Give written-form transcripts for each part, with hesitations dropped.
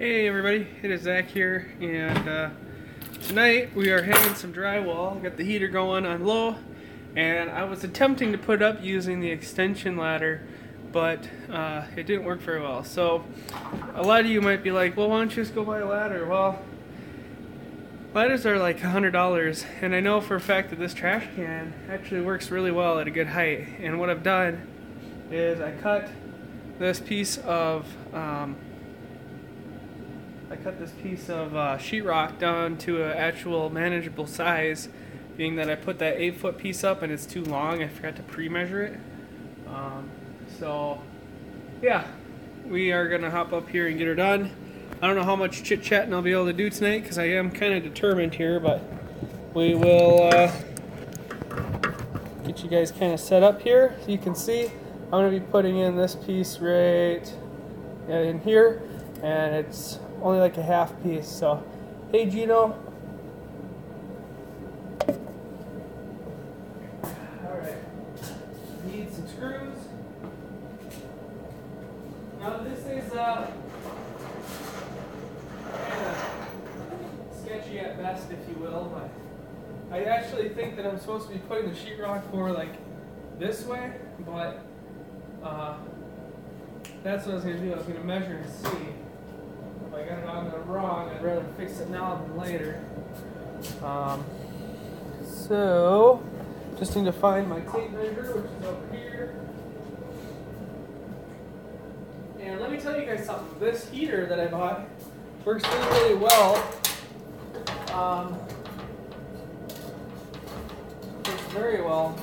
Hey everybody, it is Zach here, and tonight we are hanging some drywall. Got the heater going on low, and I was attempting to put up using the extension ladder, but it didn't work very well. So a lot of you might be like, well, why don't you just go buy a ladder? Well, ladders are like $100, and I know for a fact that this trash can actually works really well at a good height. And what I've done is I cut this piece of sheetrock down to an actual manageable size, being that I put that 8-foot piece up and it's too long. I forgot to pre-measure it. So yeah, we are gonna hop up here and get her done. I don't know how much chit-chatting I'll be able to do tonight because I am kind of determined here, but we will get you guys kind of set up here. So you can see I'm going to be putting in this piece right in here, and it's only like a half piece. So, hey Gino. Alright, need some screws. Now this is kind of sketchy at best, if you will, but I actually think that I'm supposed to be putting the sheetrock more like this way, but that's what I was going to do. I was going to measure and see. If I got it on the wrong, I'd rather fix it now than later. So, just need to find my tape measure, which is over here. And let me tell you guys something. This heater that I bought works really, really well. Works very well.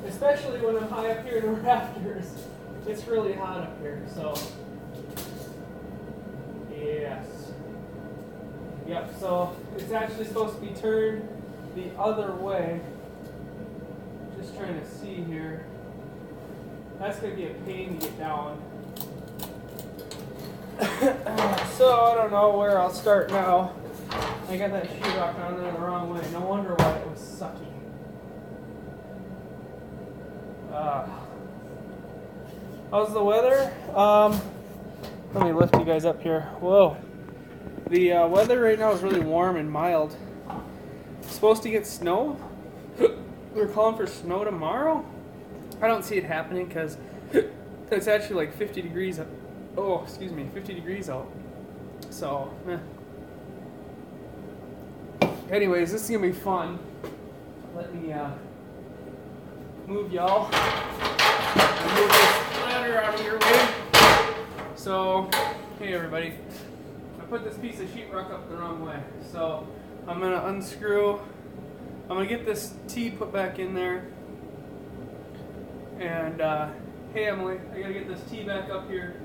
Especially when I'm high up here in the rafters. It's really hot up here, so yes. Yep, so it's actually supposed to be turned the other way. Just trying to see here. That's going to be a pain to get down. So I don't know where I'll start now. I got that sheetrock on there the wrong way. No wonder why it was sucky. How's the weather? Let me lift you guys up here. Whoa. The weather right now is really warm and mild. It's supposed to get snow. We're calling for snow tomorrow. I don't see it happening because it's actually like 50 degrees. Oh, excuse me, 50 degrees out. So, anyways, this is gonna be fun. Let me move y'all. Move this ladder out of your way. So, hey everybody. I put this piece of sheetrock up the wrong way. So, I'm gonna unscrew. I'm gonna get this T put back in there. And hey Emily, I gotta get this T back up here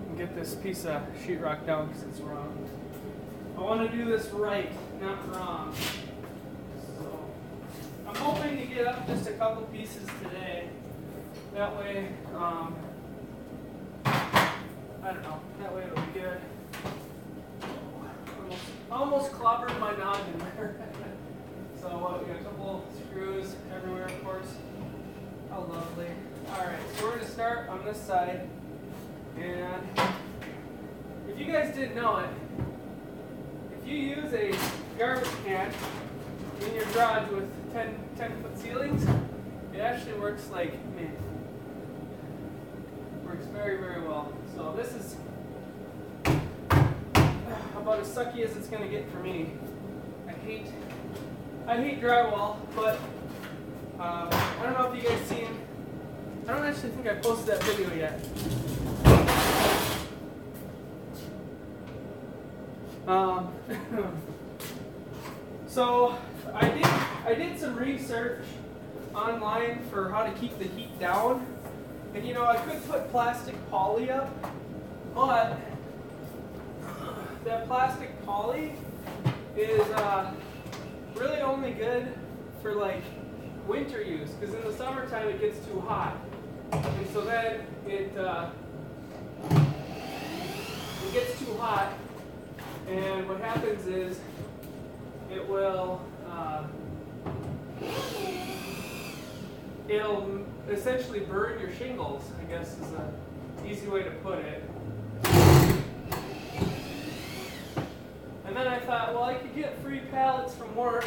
and get this piece of sheetrock down because it's wrong. I want to do this right, not wrong. So, I'm hoping to get up just a couple pieces today. That way, I don't know, that way it'll be good. Almost clobbered my noggin there. So we got a couple screws everywhere, of course. How lovely. Alright, so we're going to start on this side. And if you guys didn't know it, if you use a garbage can in your garage with 10-foot ceilings, it actually works like me. Works very, very well. So this is about as sucky as it's going to get for me. I hate drywall, but I don't know if you guys seen. I don't actually think I posted that video yet. So I did some research online for how to keep the heat down. And you know, I could put plastic poly up, but that plastic poly is really only good for like winter use, because in the summertime it gets too hot. And so then it gets too hot, and what happens is it will it'll essentially burn your shingles, I guess is an easy way to put it. thought, well, I could get free pallets from work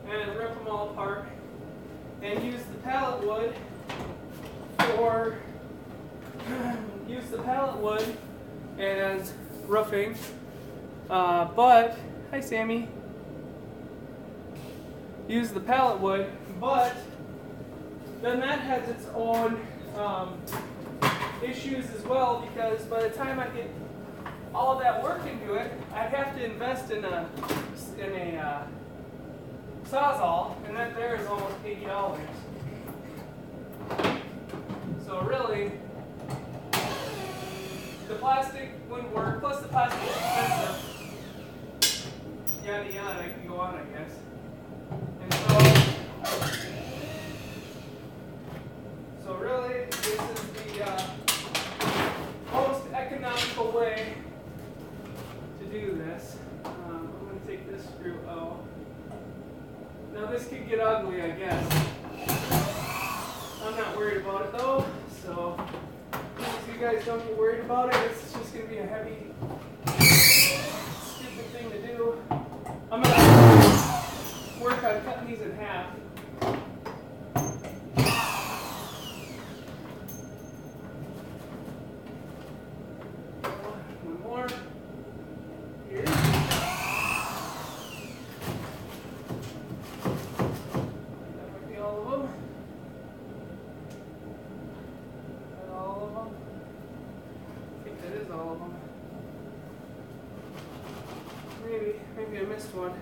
and rip them all apart and use the pallet wood for as roofing. But hi, Sammy. Use the pallet wood, but then that has its own issues as well, because by the time I get all of that work into it, I'd have to invest in a Sawzall, and that there is almost $80. So really, the plastic wouldn't work, plus the plastic is expensive. Yada yada, I can go on, I guess. And so really, this is the most economical way to do this. I'm going to take this screw out. Now this could get ugly, I guess. I'm not worried about it though, so if you guys don't get worried about it, it's just going to be a heavy, stupid thing to do. I'm going to work on cutting these in half. One more. Here. That might be all of them. Is that all of them? I think that is all of them. Maybe I missed one.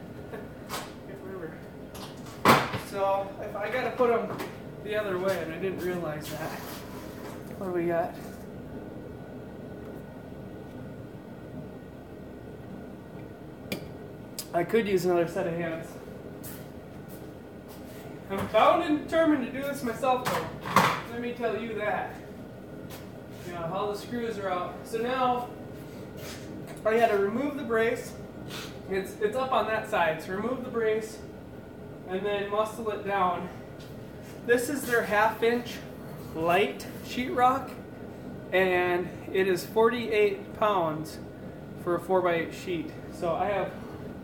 Can't remember. So if I gotta put them the other way, and I didn't realize that. What do we got? I could use another set of hands. I'm bound and determined to do this myself though. Let me tell you that. You know, all the screws are out. So now I had to remove the brace. It's up on that side, so remove the brace and then muscle it down. This is their 1/2-inch light sheetrock, and it is 48 pounds for a 4x8 sheet. So I have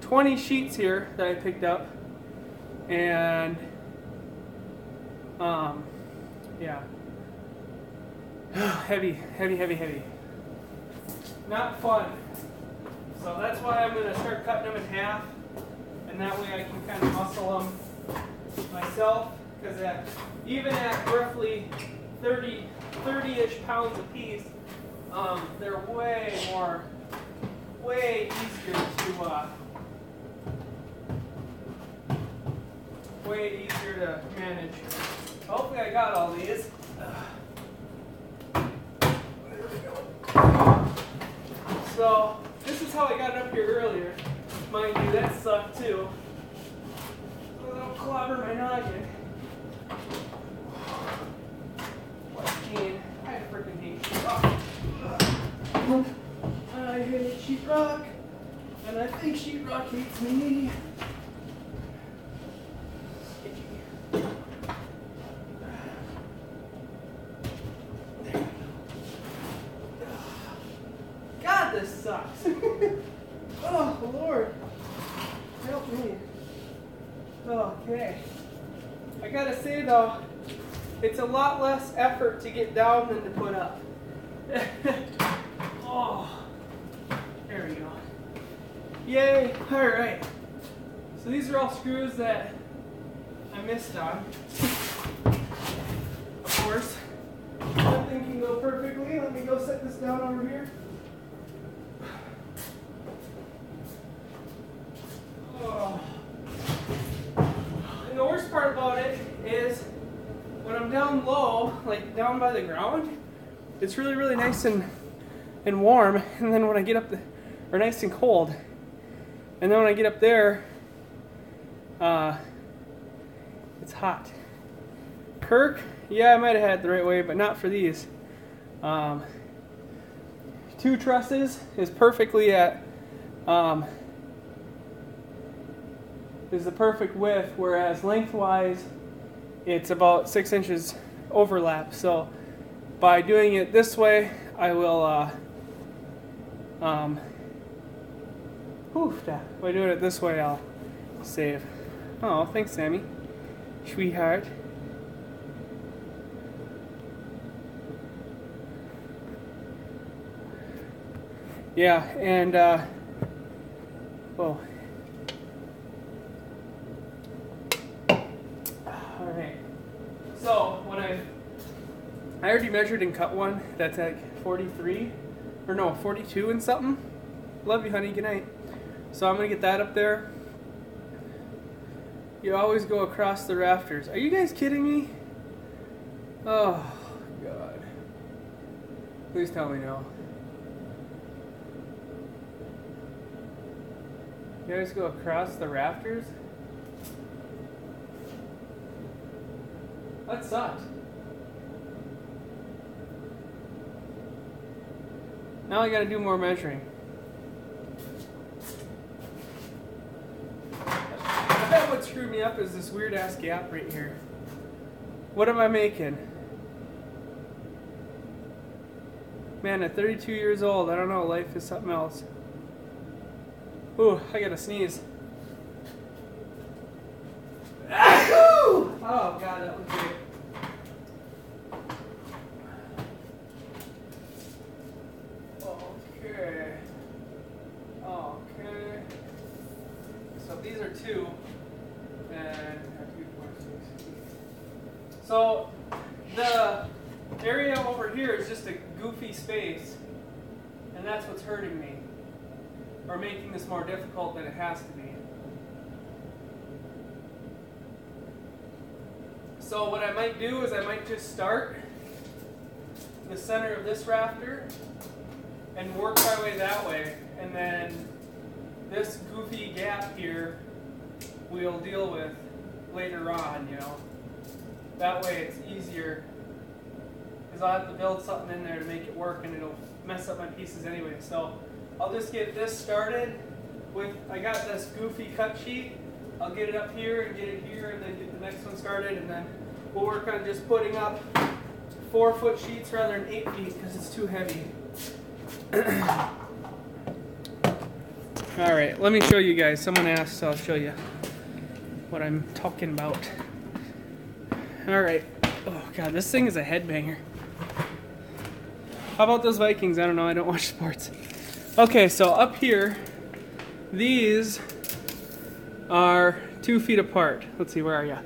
20 sheets here that I picked up, and yeah, heavy. Not fun. So that's why I'm going to start cutting them in half, and that way I can kind of muscle them myself, because even at roughly 30-ish pounds a piece, they're way easier to manage. Hopefully I got all these. There we go. So this is how I got it up here earlier. Mind you, that sucked too. So I don't clobber my noggin. I freaking hate sheetrock. I hate sheetrock, and I think sheetrock hates me. God, this sucks. Oh, Lord. Help me. Okay. I gotta say, though, it's a lot less effort to get down than to put up. Oh. There we go. Yay. Alright. So these are all screws that I missed on. Of course. Nothing can go perfectly. Let me go set this down over here. Oh. And the worst part about it is when I'm down low, like down by the ground, it's really nice and warm. And then when I get up there, or nice and cold. And then when I get up there, it's hot. Kirk, yeah, I might have had it the right way, but not for these. 2 trusses is perfectly at, is the perfect width, whereas lengthwise, it's about 6 inches overlap. So by doing it this way, I will Whew, by doing it this way, I'll save. Oh, thanks, Sammy. Sweetheart. Yeah, and, whoa. Alright. So, when I already measured and cut one that's like 43, or no, 42 and something. Love you, honey, good night. So I'm gonna get that up there. You always go across the rafters. Are you guys kidding me? Oh, God. Please tell me no. You guys go across the rafters? That sucks. Now I gotta do more measuring. I bet what screwed me up is this weird ass gap right here. What am I making? Man, at 32 years old, I don't know, life is something else. Ooh, I gotta sneeze. Oh God, that was great. Okay. So these are 2, and 2, 4, 6. So the area over here is just a goofy space, and that's what's hurting me, or making this more difficult than it has to be. So what I might do is I might just start in the center of this rafter and work my way that way, and then this goofy gap here we'll deal with later on, you know. That way it's easier, because I'll have to build something in there to make it work, and it'll mess up my pieces anyway. So I'll just get this started with, I got this goofy cut sheet. I'll get it up here and get it here, and then get the next one started, and then we'll work on just putting up 4-foot sheets rather than 8 feet because it's too heavy. Alright, let me show you guys. Someone asked, so I'll show you what I'm talking about. Alright. Oh God, this thing is a headbanger. How about those Vikings? I don't know, I don't watch sports. Okay, so up here, these are 2 feet apart. Let's see, where are you?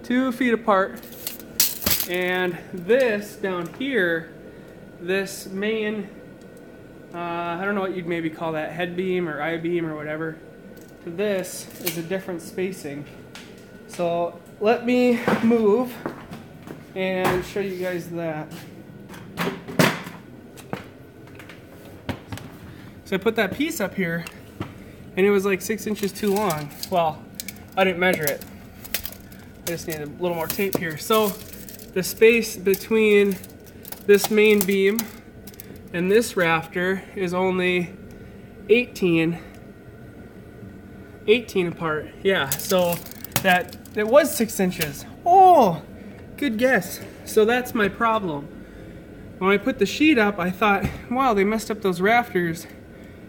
2 feet apart. And this down here, this main, I don't know what you'd maybe call that, head beam or I-beam or whatever, to this is a different spacing. So let me move and show you guys that. So I put that piece up here, and it was like 6 inches too long. Well, I didn't measure it. I just need a little more tape here. So the space between this main beam and this rafter is only 18 apart. Yeah, so that it was 6 inches. Oh, good guess. So that's my problem. When I put the sheet up, I thought, wow, they messed up those rafters.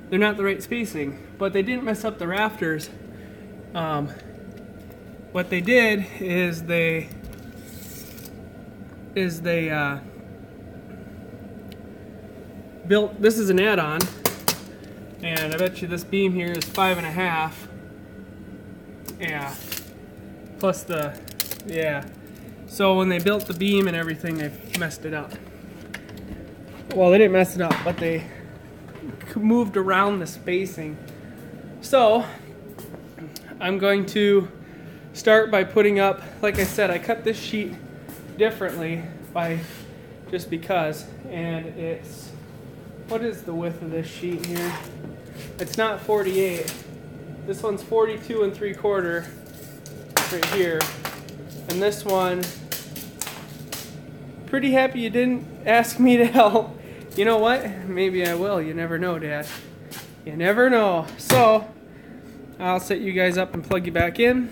They're not the right spacing, but they didn't mess up the rafters. What they did is they built, this is an add-on, and I bet you this beam here is 5.5. Yeah, plus the, yeah. So when they built the beam and everything, they messed it up. Well, they didn't mess it up, but they moved around the spacing. So I'm going to start by putting up, like I said, I cut this sheet differently just because, and it's, what is the width of this sheet here? It's not 48. This one's 42 3/4 right here, and this one, pretty happy you didn't ask me to help. You know what? Maybe I will. You never know, Dad. You never know. So I'll set you guys up and plug you back in.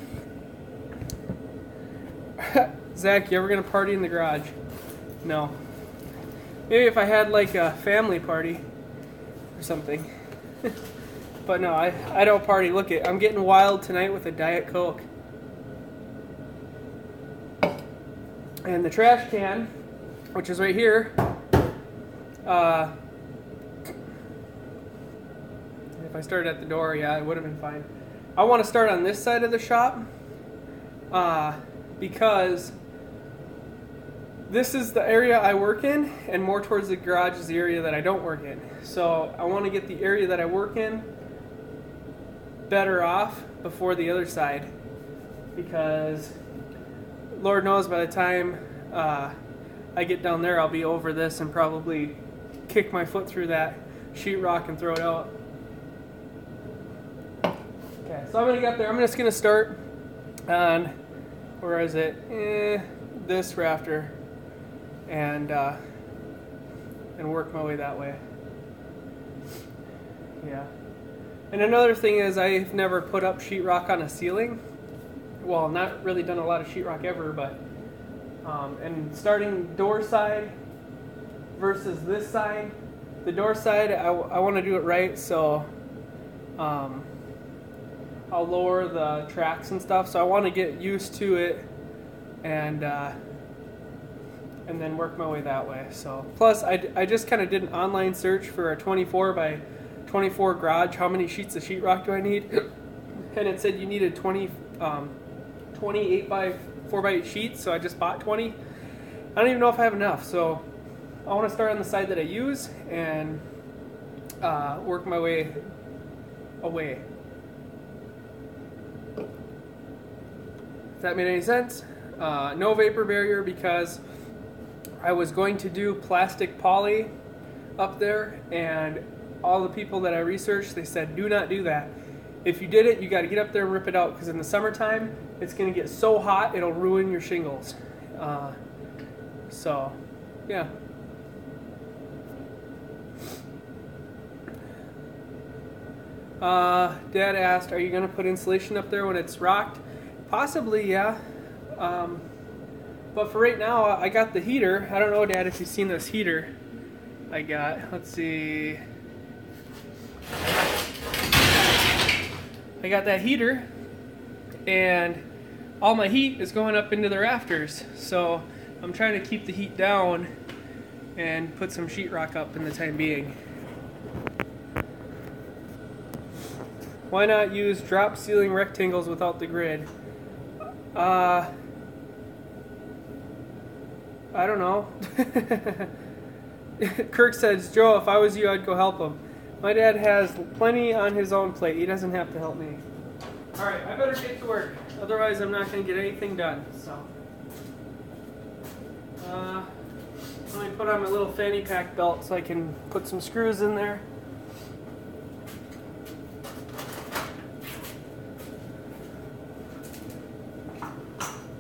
Zach, you ever gonna party in the garage? No. Maybe if I had like a family party or something. But no, I don't party. Look I'm getting wild tonight with a Diet Coke. And the trash can, which is right here, if I started at the door, yeah, it would have been fine. I want to start on this side of the shop because this is the area I work in, and more towards the garage is the area that I don't work in. So I want to get the area that I work in better off before the other side, because Lord knows by the time I get down there, I'll be over this and probably kick my foot through that sheetrock and throw it out. Okay, so I'm going to get up there. I'm just going to start on, where is it? This rafter, and work my way that way. Yeah. And another thing is, I've never put up sheetrock on a ceiling. Well, not really done a lot of sheetrock ever, but and starting door side versus this side, the door side I want to do it right, so I'll lower the tracks and stuff. So I want to get used to it and then work my way that way. So plus I just kind of did an online search for a 24 by 24 garage. How many sheets of sheetrock do I need? And it said you needed 28 by 4 by 8 sheets, so I just bought 20. I don't even know if I have enough, so I want to start on the side that I use and work my way away. If that made any sense? No vapor barrier, because I was going to do plastic poly up there, and all the people that I researched, they said do not do that. If you did it, you got to get up there and rip it out, because in the summertime it's going to get so hot it'll ruin your shingles. So yeah. Dad asked, are you going to put insulation up there when it's rocked? Possibly, yeah. But for right now, I got the heater. I don't know, Dad, if you've seen this heater I got. Let's see. I got that heater, and all my heat is going up into the rafters. So I'm trying to keep the heat down and put some sheetrock up in the time being. Why not use drop ceiling rectangles without the grid? I don't know. Kirk says, Joe, if I was you, I'd go help him. My dad has plenty on his own plate. He doesn't have to help me. Alright, I better get to work. Otherwise, I'm not going to get anything done. So, let me put on my little fanny pack belt so I can put some screws in there.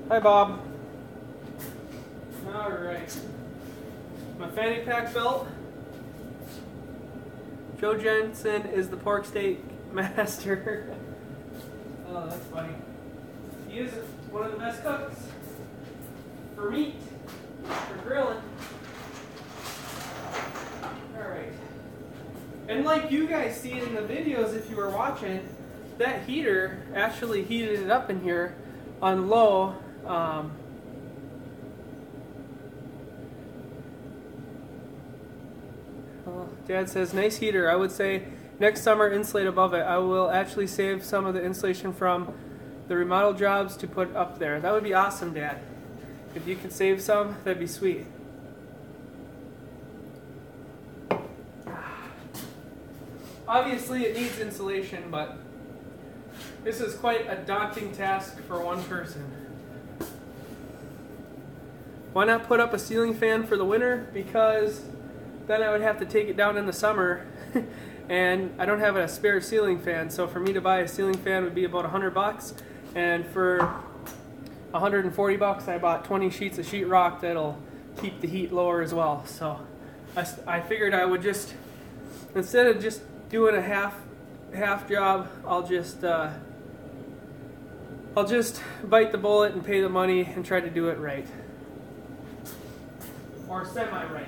Hi, Bob. Alright. My fanny pack belt. Joe Jensen is the pork steak master. Oh, that's funny. He is one of the best cooks for meat, for grilling. Alright. And like you guys see in the videos, if you were watching, that heater actually heated it up in here on low. Dad says, nice heater. I would say next summer insulate above it. I will actually save some of the insulation from the remodel jobs to put up there. That would be awesome, Dad. If you could save some, that'd be sweet. Obviously it needs insulation, but this is quite a daunting task for one person. Why not put up a ceiling fan for the winter? Because then I would have to take it down in the summer and I don't have a spare ceiling fan, so for me to buy a ceiling fan would be about $100, and for $140 I bought 20 sheets of sheetrock that'll keep the heat lower as well. So I figured I would just, instead of just doing a half job, I'll just bite the bullet and pay the money and try to do it right, or semi-right.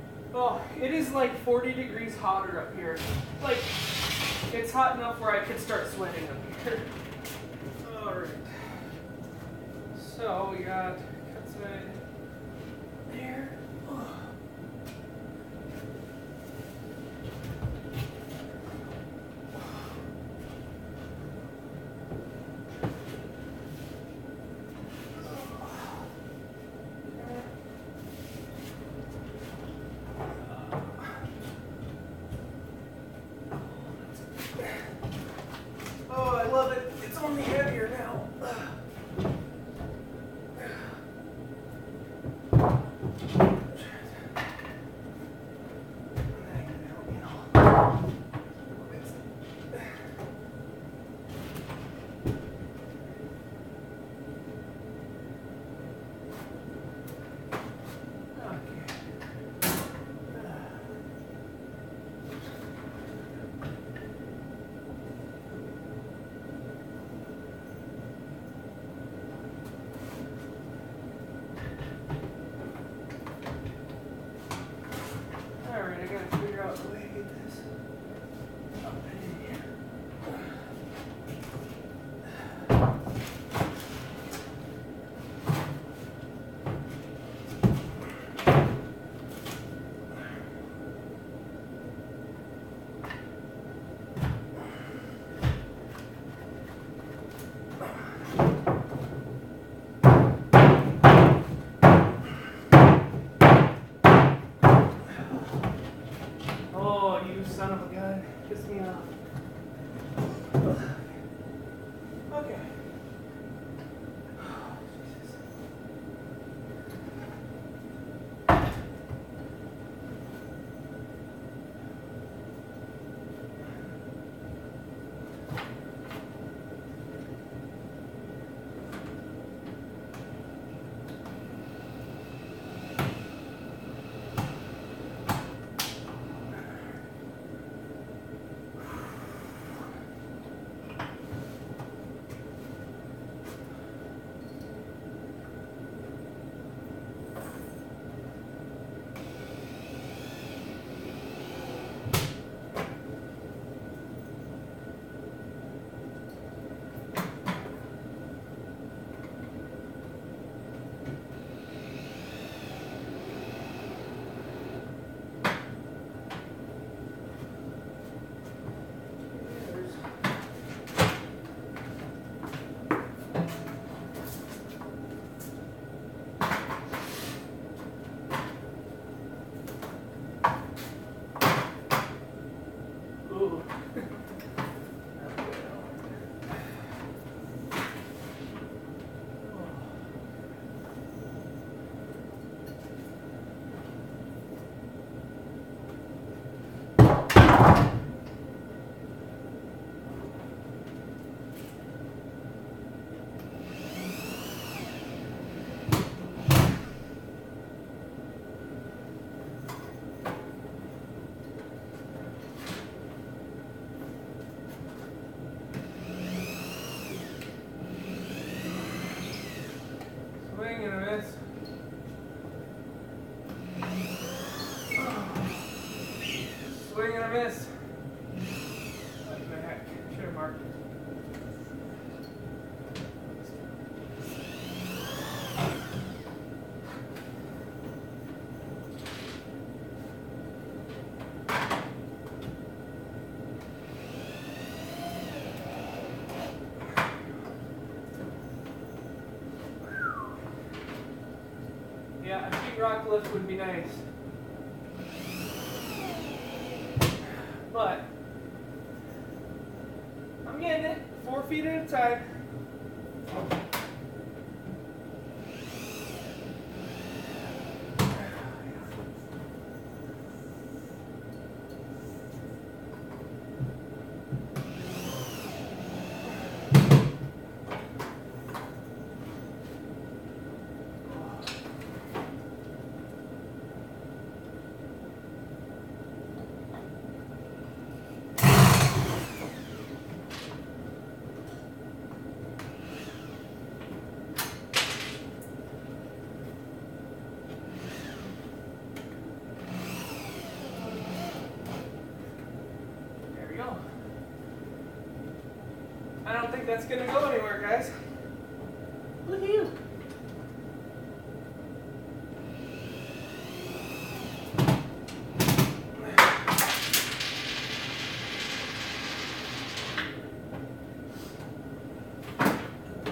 Oh, it is like 40 degrees hotter up here. Like, it's hot enough where I could start sweating up here. Alright. So, we got cut side there. Oh. Oh, I love it. It's only heavier now. Alright, I gotta figure out the way to get this up in here. Oh, you son of a gun. Piss me off. Okay. Ooh. Swing and a miss. Swing and a miss. What the heck? Should have marked it. Yeah, a sheetrock lift would be nice. But I'm getting it 4 feet at a time. I don't think that's gonna go anywhere, guys. Look at you.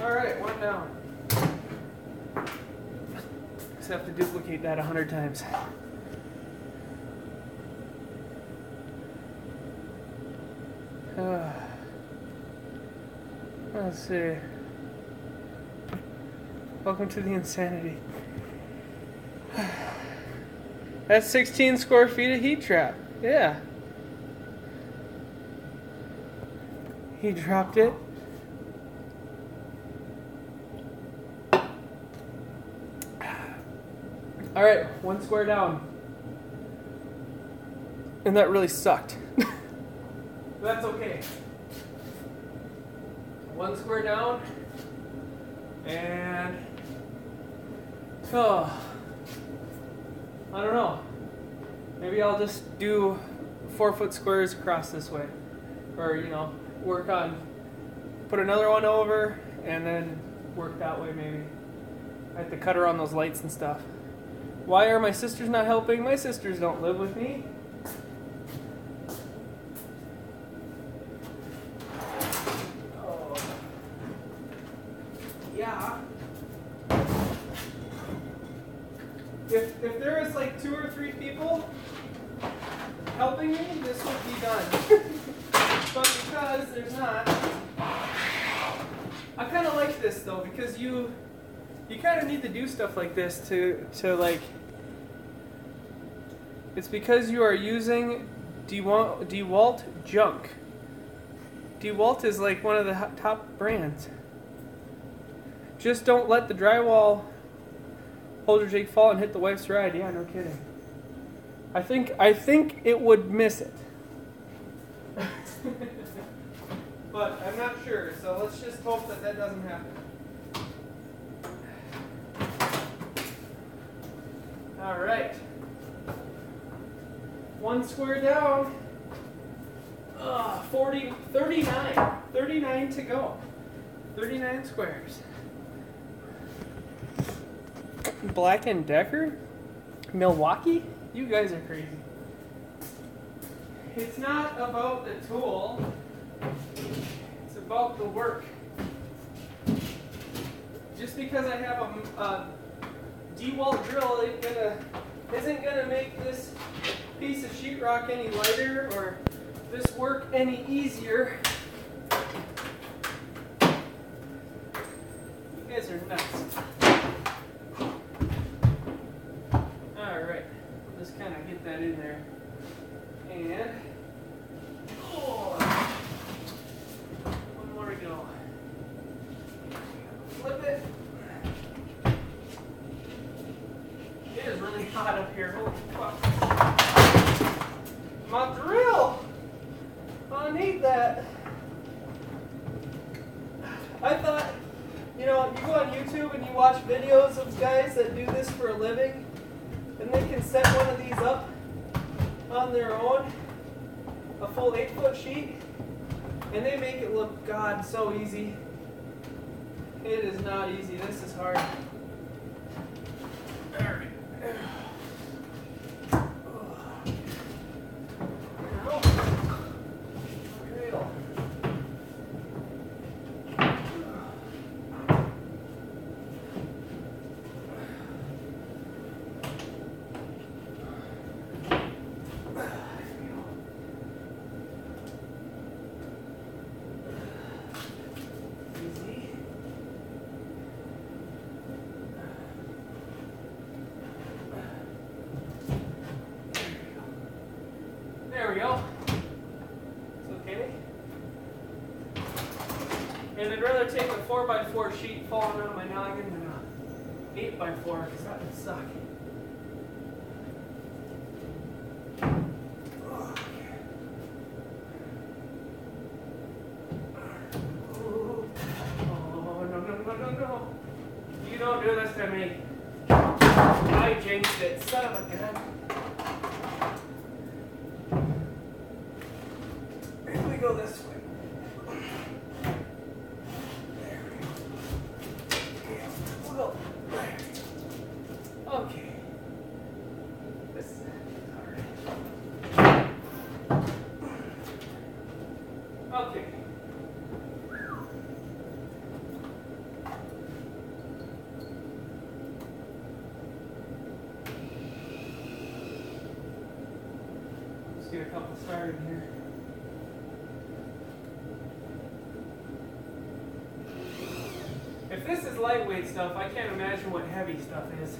All right, one down. Just have to duplicate that 100 times. Let's see. Welcome to the insanity. That's 16 square feet of heat trap. Yeah. He dropped it. All right, 1 square down. And that really sucked. That's okay. 1 square down. And oh, I don't know. Maybe I'll just do 4-foot squares across this way. Or, you know, work on, put another one over and then work that way maybe. I have to cut around those lights and stuff. Why are my sisters not helping? My sisters don't live with me. Oh. Yeah. If there was like 2 or 3 people helping me, this would be done. But because there's not, I kind of like this though, because you kind of need to do stuff like this to like, it's because you are using DeWalt junk. DeWalt is like one of the top brands. Just don't let the drywall hold your jig fall and hit the wife's ride. Yeah, no kidding. I think it would miss it. But I'm not sure, so let's just hope that that doesn't happen. All right. 1 square down. 39 to go. 39 squares. Black & Decker? Milwaukee? You guys are crazy. It's not about the tool. It's about the work. Just because I have a DeWalt drill isn't gonna make this piece of sheetrock any lighter or this work any easier. You guys are nuts. Alright, we'll just kind of get that in there. And one more to go. Flip it. It is really hot up here. Holy fuck. My drill! I need that. I thought, you know, you go on YouTube and you watch videos of guys that do this for a living, and they can set one of these up on their own, a full 8-foot sheet, and they make it look, God, so easy. It is not easy. This is hard. Alright. There we go. It's okay. And I'd rather take a 4x4 sheet falling out of my noggin than a 8x4 because that would suck. Oh, no. You don't do this to me. I jinxed it. Son of a gun. Go this way. couple started here. If this is lightweight stuff, I can't imagine what heavy stuff is.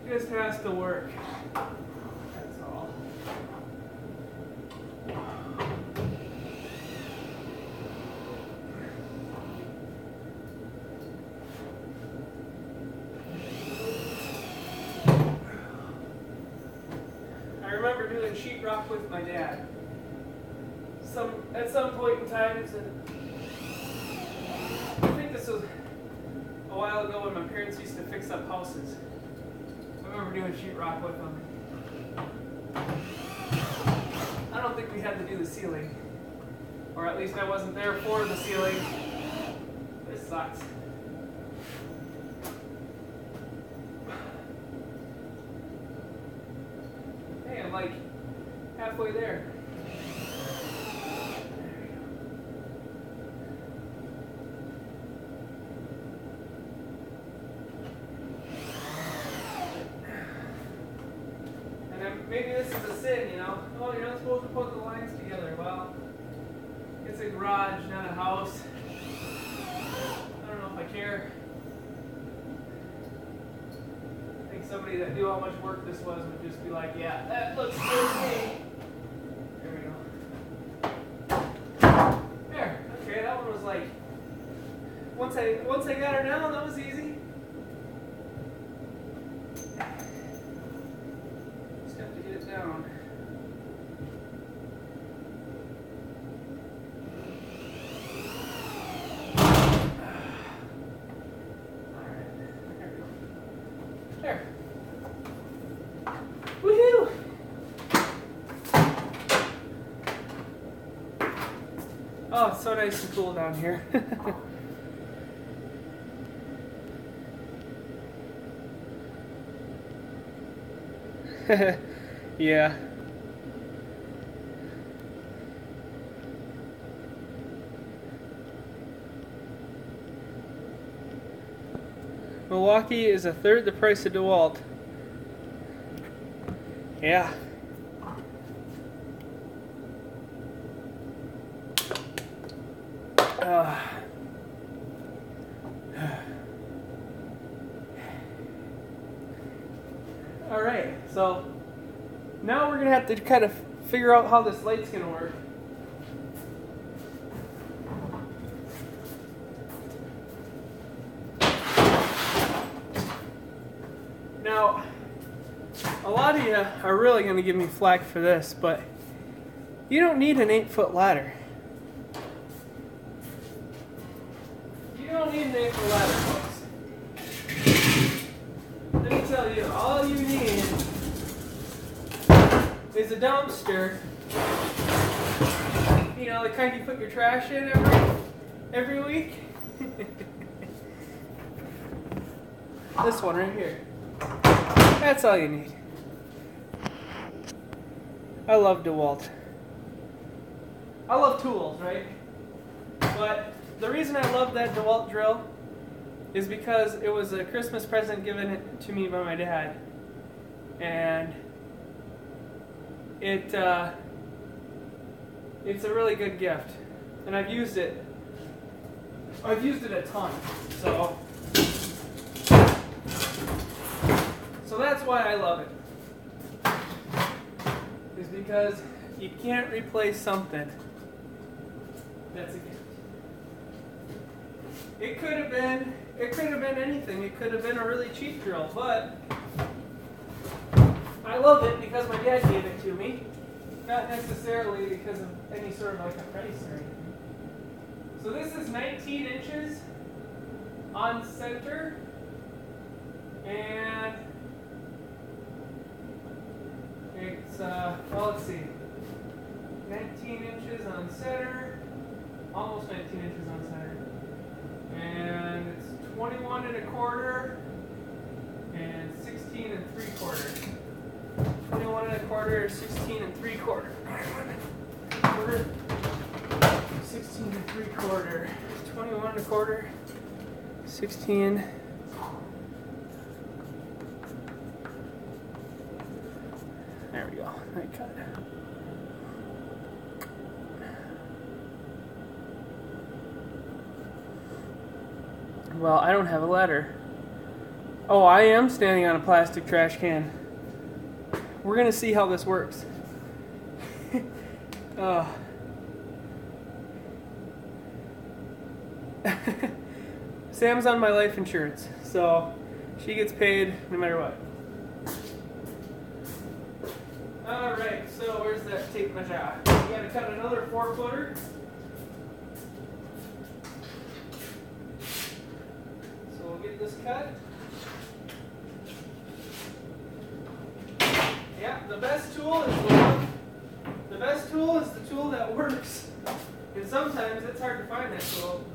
Just has to work. That's all. I remember doing sheetrock with my dad. At some point in time, I think this was a while ago when my parents used to fix up houses. I remember doing sheetrock with them. I don't think we had to do the ceiling. Or at least I wasn't there for the ceiling. This sucks. Hey, I'm like halfway there. Maybe this is a sin, you know? Oh, you're not supposed to put the lines together. Well, it's a garage, not a house. I don't know if I care. I think somebody that knew how much work this was would just be like, yeah, that looks good to me. There we go. There. Okay, that one was like, once I got her down, that was easy. Down. There. Woohoo! Oh, it's so nice and cool down here. Yeah. Milwaukee is a third the price of DeWalt. Yeah. All right, so now we're gonna have to kind of figure out how this light's gonna work. Now, a lot of you are really gonna give me flack for this, but you don't need an 8-foot ladder. You don't need an 8-foot ladder, folks. Let me tell you, all you need is a dumpster. You know, the kind you put your trash in every week. This one right here. That's all you need. I love DeWalt. I love tools, right? But the reason I love that DeWalt drill is because it was a Christmas present given to me by my dad. And it's a really good gift. And I've used it a ton. So that's why I love it. Is because you can't replace something that's a gift. It could have been anything. It could have been a really cheap drill, but I love it because my dad gave it to me, not necessarily because of any sort of like a price or anything. So this is 19 inches on center, And it's, well, let's see, 19 inches on center, almost 19 inches on center. And it's 21 1/4 and 16 3/4. 21 1/4, 16 3/4. 16 3/4. 21 1/4, 16. There we go. I cut it. Well, I don't have a ladder. Oh, I am standing on a plastic trash can. We're gonna see how this works. Sam's on my life insurance, so she gets paid no matter what. Alright, so where's that tape measure? We gotta cut another 4-footer. So we'll get this cut. Yeah, the best tool is the tool that works. And sometimes it's hard to find that tool.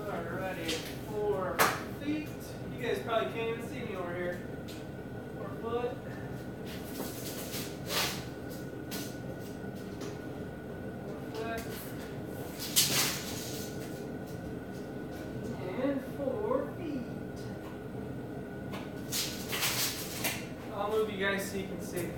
Alrighty, 4 feet. You guys probably can't even see me over here. 4 foot. And 4 feet. I'll move you guys so you can see.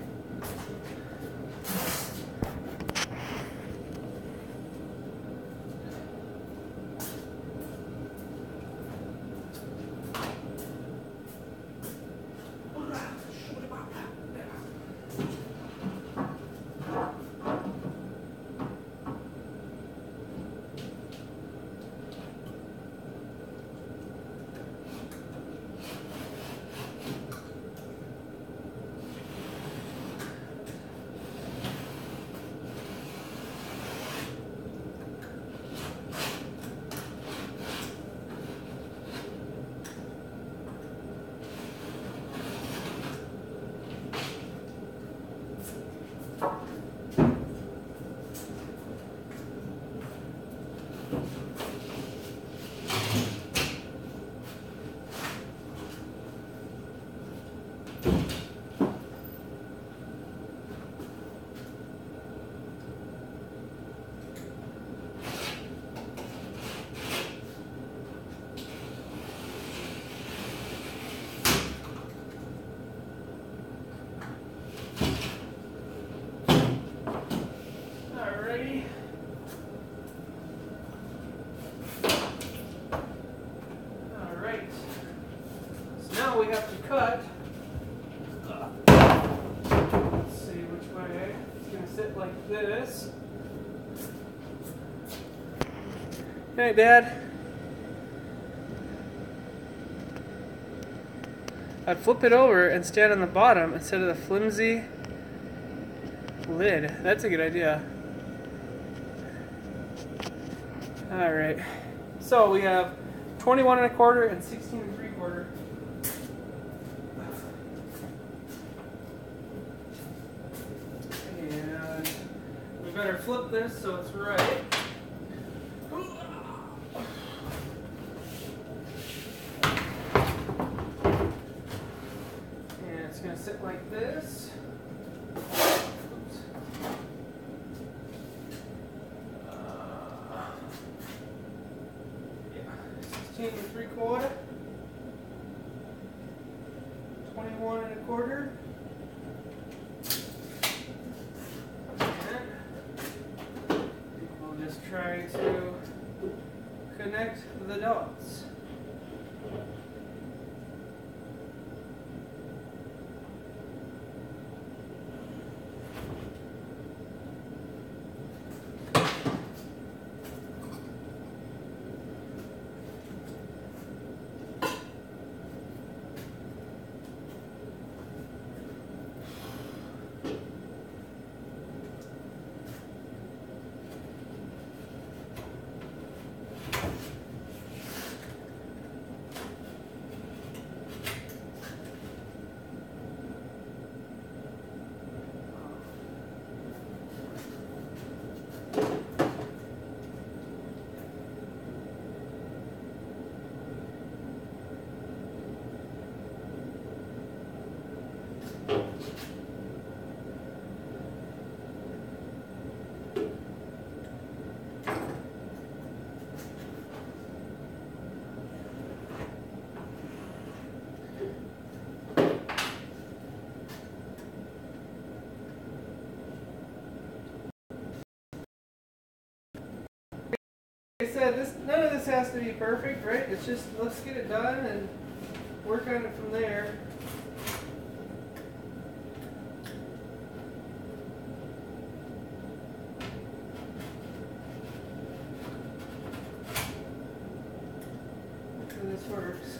Alright. So now we have to cut. Let's see which way. It's going to sit like this. Hey, Dad. I'd flip it over and stand on the bottom instead of the flimsy lid. That's a good idea. Alright. So we have 21 1/4 and 16 3/4. And we better flip this so it's right. And it's going to sit like this. Oops. Yeah, 16 3/4. 21 1/4. We'll just try to connect the dots. said, none of this has to be perfect, right? It's just, let's get it done and work on it from there. So this works.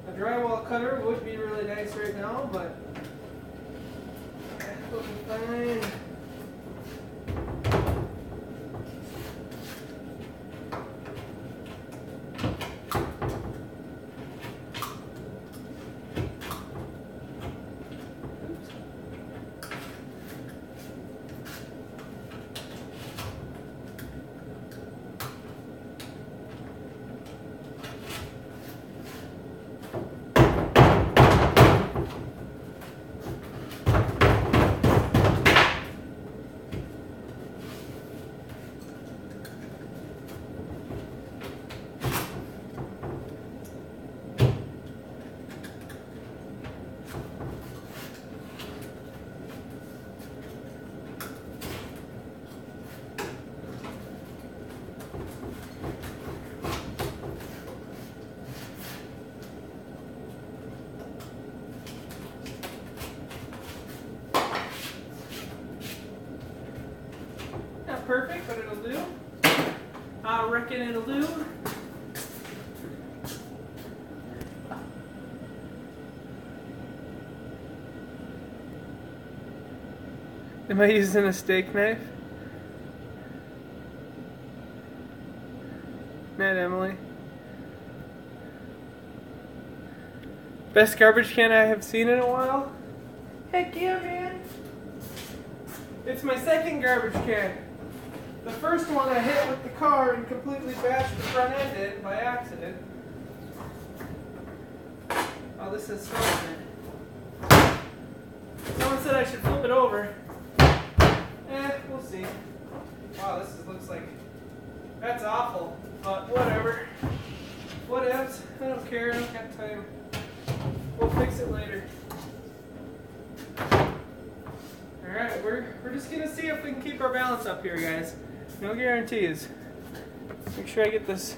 A drywall cutter would be really nice right now, but it'll be fine. Not perfect, but it'll do. I reckon it'll do. Am I using a steak knife? Not Emily. Best garbage can I have seen in a while? Heck yeah, man. It's my second garbage can. The first one I hit with the car and completely bashed the front end in by accident. Oh, this is something. Someone said I should flip it over. We'll see. Wow, looks like, that's awful, but whatever. Whatevs, I don't care, I don't have time. We'll fix it later. Alright, we're just gonna see if we can keep our balance up here, guys. No guarantees. Make sure I get this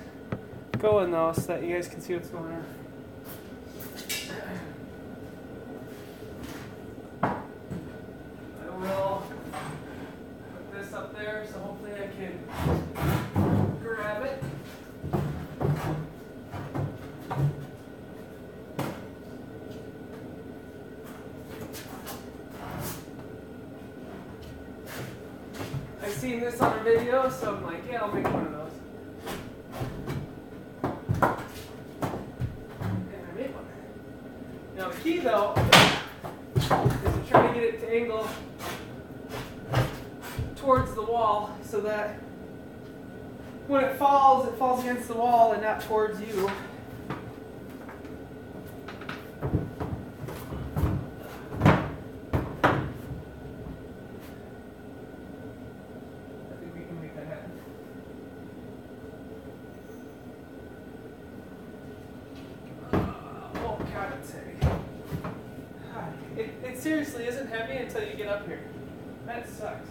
going though so that you guys can see what's going on. I will put this up there so hopefully I can grab it. I've seen this on a video, so I'm like, yeah, I'll make one of those. And I made one. Now the key though is to try to get it to angle towards the wall so that when it falls against the wall and not towards you. It seriously isn't heavy until you get up here. That sucks.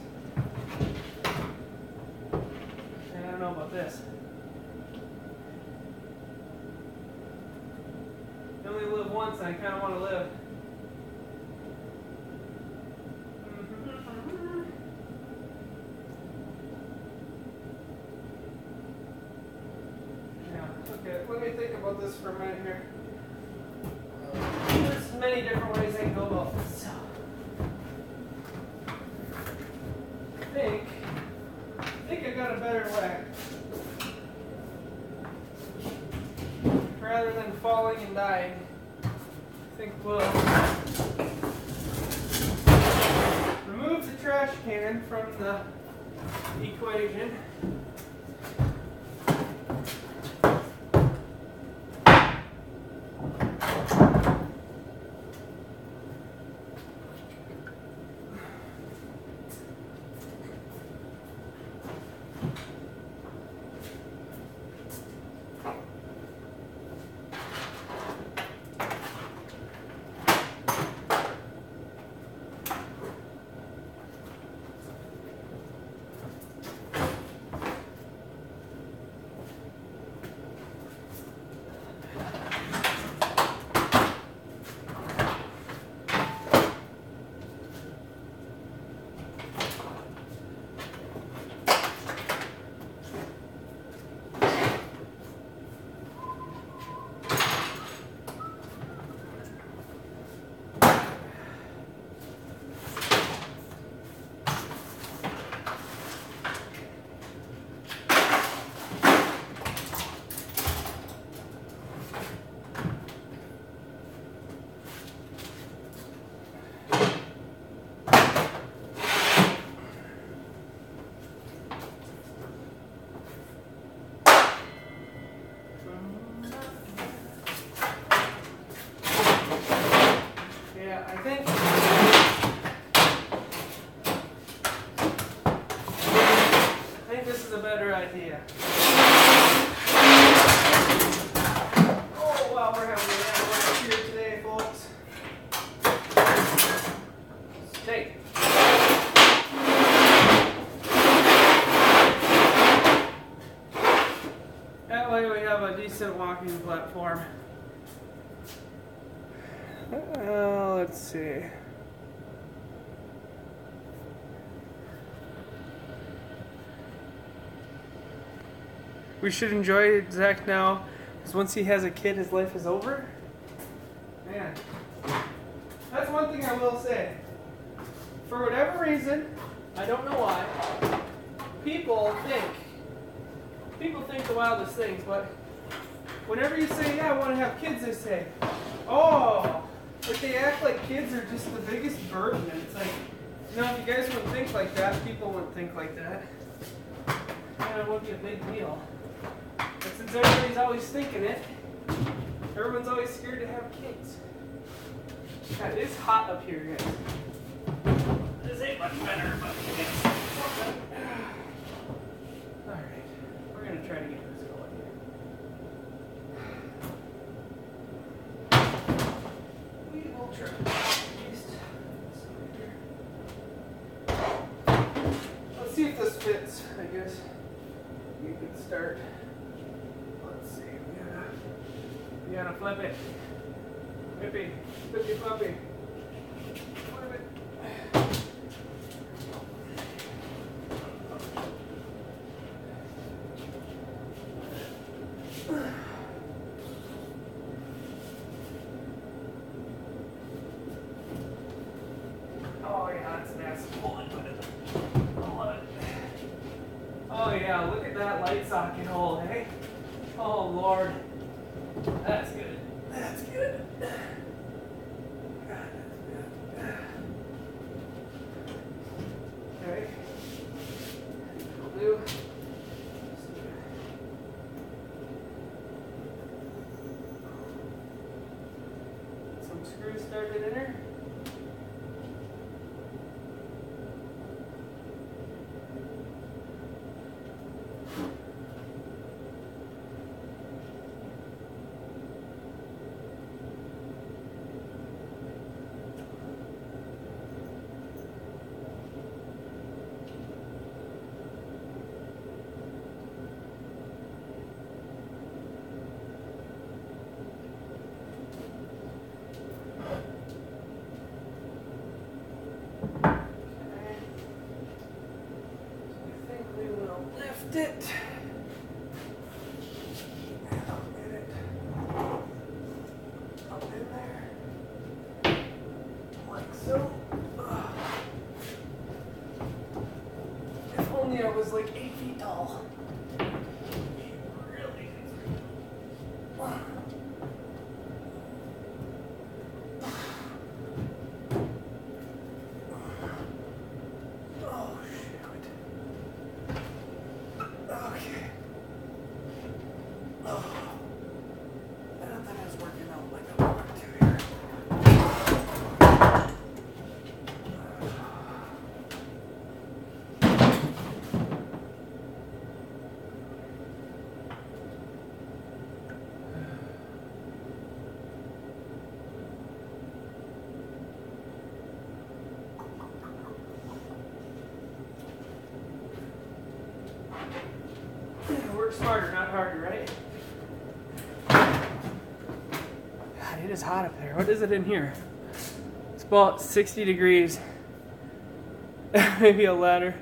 And I don't know about this. You only live once and I kind of want to live. Yeah, okay, let me think about this for a minute here. There's many different ways I can go about this. I think I got a better way. Rather than falling and dying, I think we'll remove the trash can from the equation. idea. Oh, wow, we're having a work here today, folks. Take. That way we have a decent walking platform. Let's see. We should enjoy Zach now, because once he has a kid, his life is over. Man, that's one thing I will say. For whatever reason, I don't know why, people think the wildest things, but whenever you say, yeah, I want to have kids, they say, oh, but they act like kids are just the biggest burden. And it's like, you know, if you guys wouldn't think like that, people wouldn't think like that. And it wouldn't be a big deal. But since everybody's always thinking it, everyone's always scared to have kids. God, it is hot up here, guys. This ain't much better, but it's something. Alright, we're going to try to get this going here. We will try at least. Let's see if this fits, I guess. You can start. Let's see. We gotta flip it. Flippy. Flippy floppy. Flip it. Oh yeah, that's nasty. Hold it. Hold it. Oh yeah, look at that light socket hole, hey? Oh Lord. That's good. That's good. God, that's good. Okay. Will do. Some screws started in there. It. And I'll get it up in there, like so. If only I was like 8 feet tall. Really? Oh, shoot. Okay. Oh. I don't think I was working out like I wanted to here. Work smarter, not harder, right? God, it is hot up there. What is it in here? It's about 60 degrees. Maybe a ladder.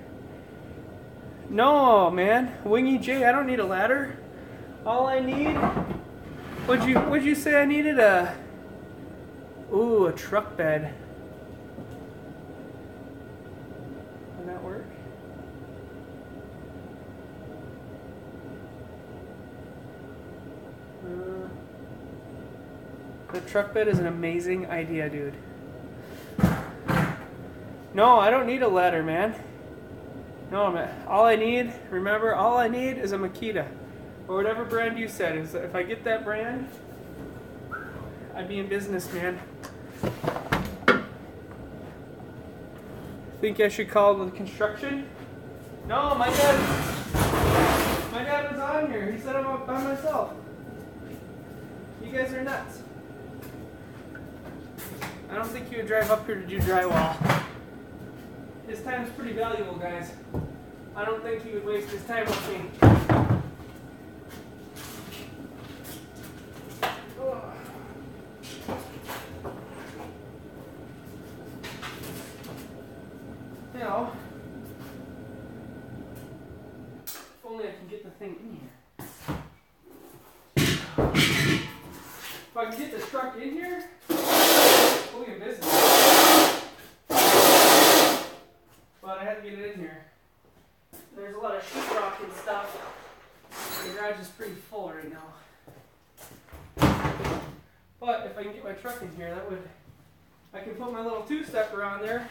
No, man. Wingy J, I don't need a ladder. All I need... Would you say I needed a... Ooh, a truck bed. Would that work? The truck bed is an amazing idea, dude. No, I don't need a ladder, man. No, man. All I need, remember, all I need is a Makita. Or whatever brand you said. Is if I get that brand, I'd be in business, man. Think I should call the construction? No, my dad. on here. He said I'm up by myself. You guys are nuts. I don't think he would drive up here to do drywall. His time's pretty valuable, guys. I don't think he would waste his time with me. You know, if only I can get the thing in here. If I can get the truck in here, we'll get business. But I had to get it in here. There's a lot of sheetrock and stuff. The garage is pretty full right now. But if I can get my truck in here, I can put my little two-stepper on there.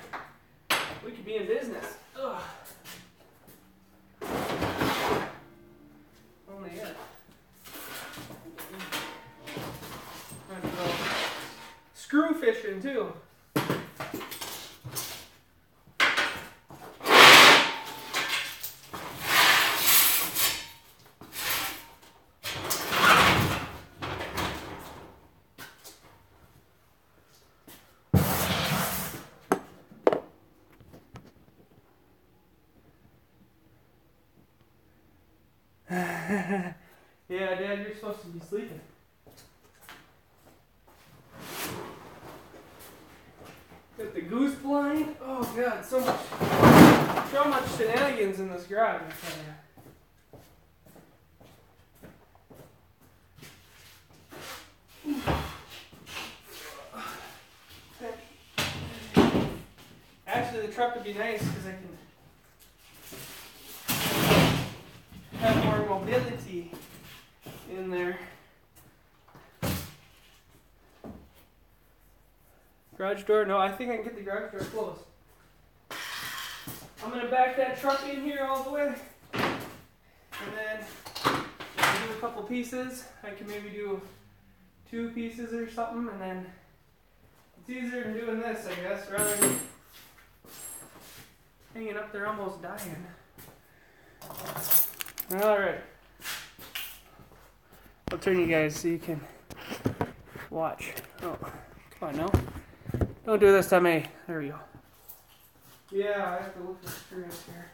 We could be in business. Ugh. Only it. I have to go screw fishing too. Yeah, Dad, you're supposed to be sleeping. Got the goose blind. Oh God, so much shenanigans in this garage. Actually, the truck would be nice because I can have more mobility in there. Garage door? No, I think I can get the garage door closed. I'm going to back that truck in here all the way. And then I'll do a couple pieces. I can maybe do 2 pieces or something. And then it's easier than doing this, I guess, rather than hanging up there almost dying. Alright. I'll turn you guys so you can watch. Oh, come on now. Don't do this to me. There we go. Yeah, I have to look for screws here.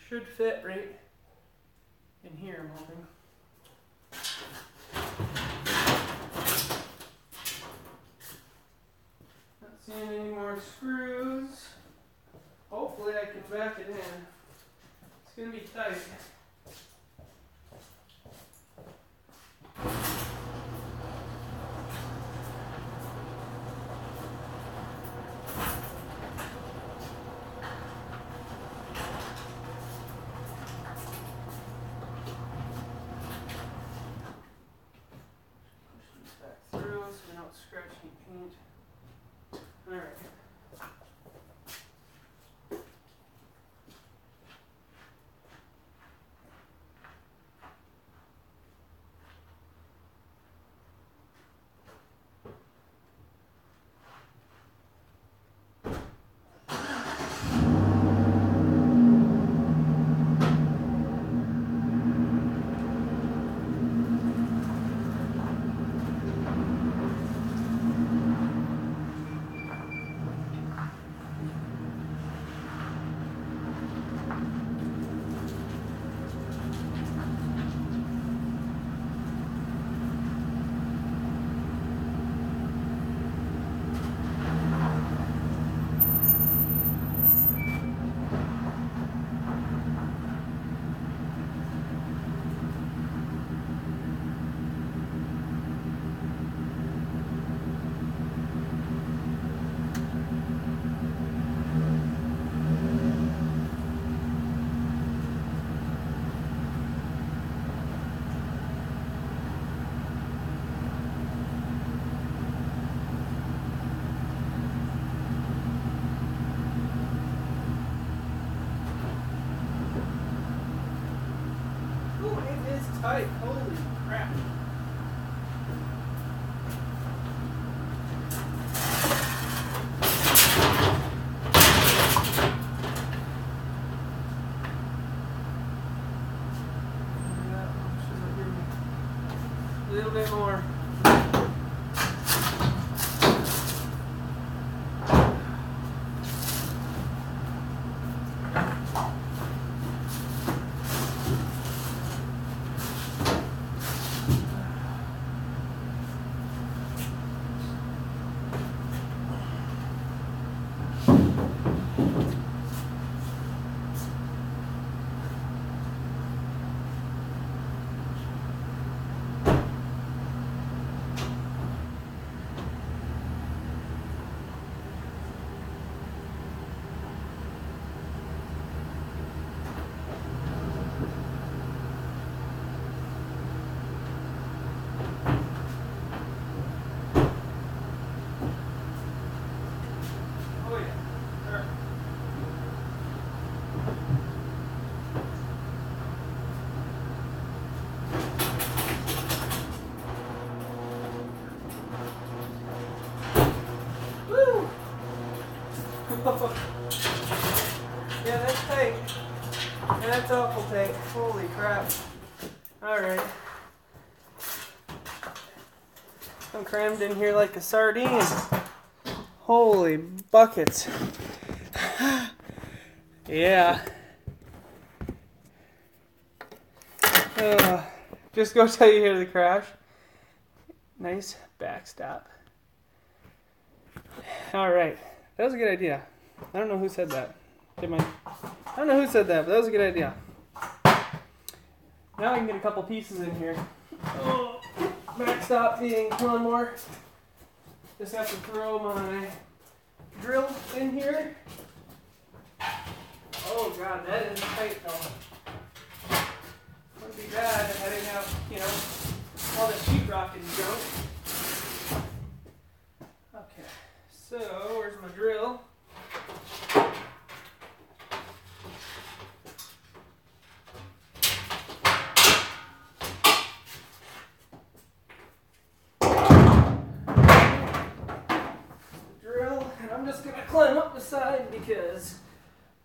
Should fit right in here, I'm hoping. Not seeing any more screws. Hopefully I can back it in. It's going to be tight. Push these back through so we don't scratch any paint. Alright. Tight. Holy crap. little bit more. Yeah, that's tight. That's awful tight. Holy crap. Alright. I'm crammed in here like a sardine. Holy buckets. Yeah. Just go tell you hear the crash. Nice backstop. Alright. That was a good idea. I don't know who said that. I don't know who said that, but that was a good idea. Now I can get a couple pieces in here. Oh, backstop being one more. Just have to throw my drill in here. Oh god, that is tight though. Wouldn't be bad if I didn't have, you know, all the sheetrock and junk. Okay, so where's my drill? I'm just going to climb up the side because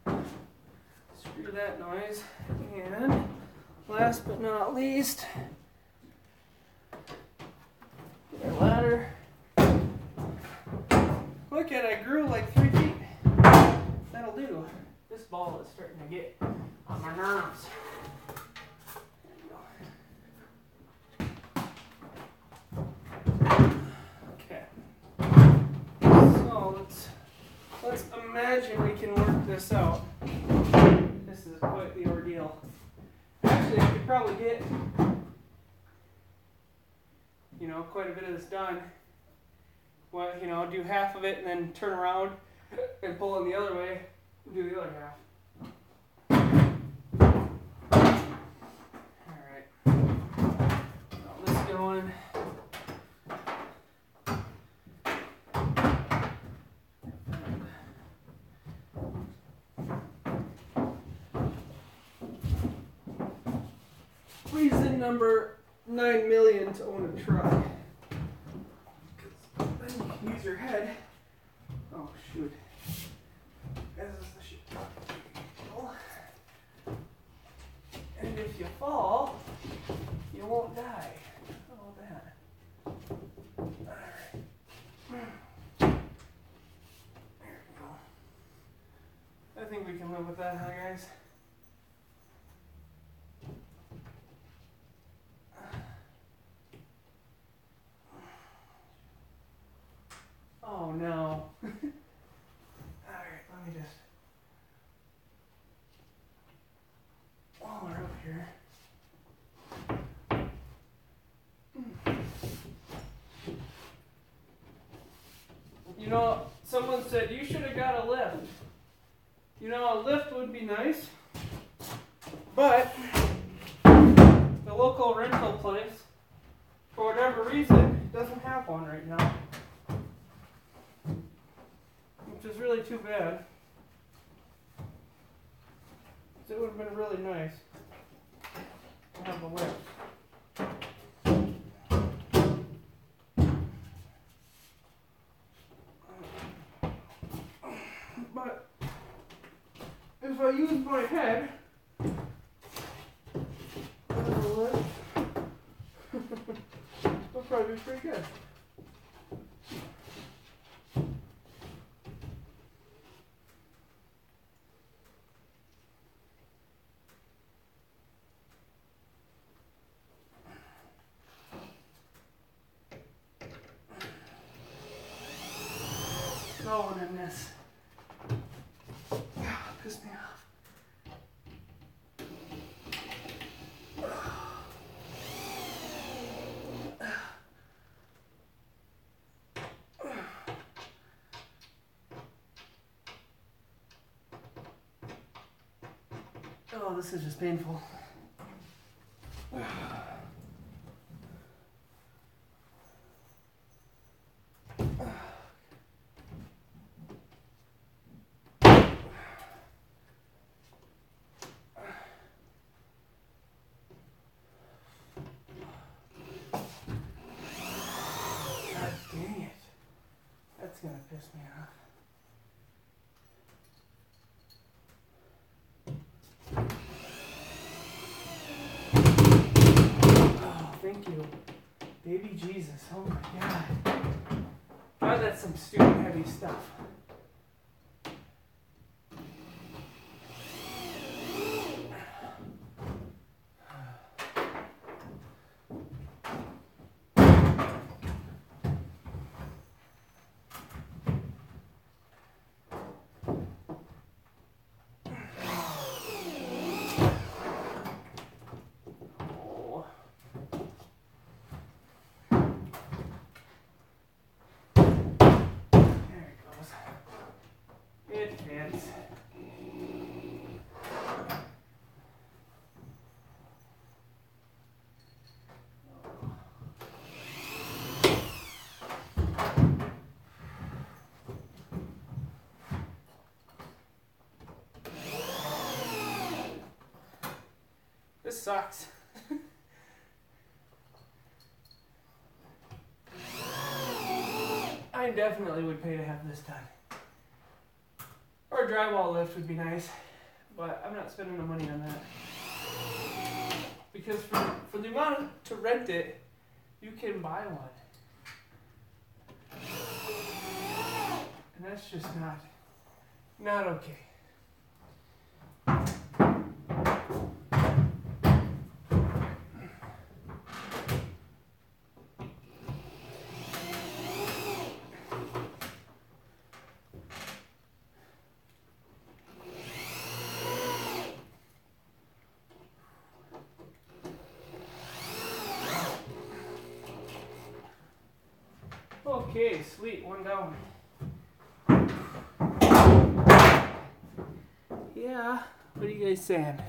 screw that noise. And last but not least, get our ladder. Look at it, I grew like 3 feet. That'll do. This ball is starting to get on my nerves. Let's imagine we can work this out. This is quite the ordeal. Actually, I could probably get, you know, quite a bit of this done. Well, you know, do half of it and then turn around and pull in the other way and do the other half. Alright. Got this going. Reason number 9 million to own a truck. Because then you can use your head. Oh shoot. This is the shit. And if you fall, you won't die. Oh that. Alright. There we go. I think we can live with that, huh guys? Oh no. Alright, let me just while we're up here. You know, someone said you should have got a lift. You know, a lift would be nice, but the local rental place, for whatever reason, doesn't have one right now. Which is really too bad. It would have been really nice to have a lift. But if I use my head as a lift, That'll probably be pretty good. Going in this. Pissed me off. Oh, this is just painful. Dang it. That's gonna piss me off. Oh, thank you. Baby Jesus. Oh my God. God, that's some stupid heavy stuff. It fits. This sucks. I definitely would pay to have this done. Or a drywall lift would be nice, but I'm not spending the money on that. Because for the amount to rent it, you can buy one. And that's just not okay. Okay, sweet, one down. Yeah, what are you guys saying?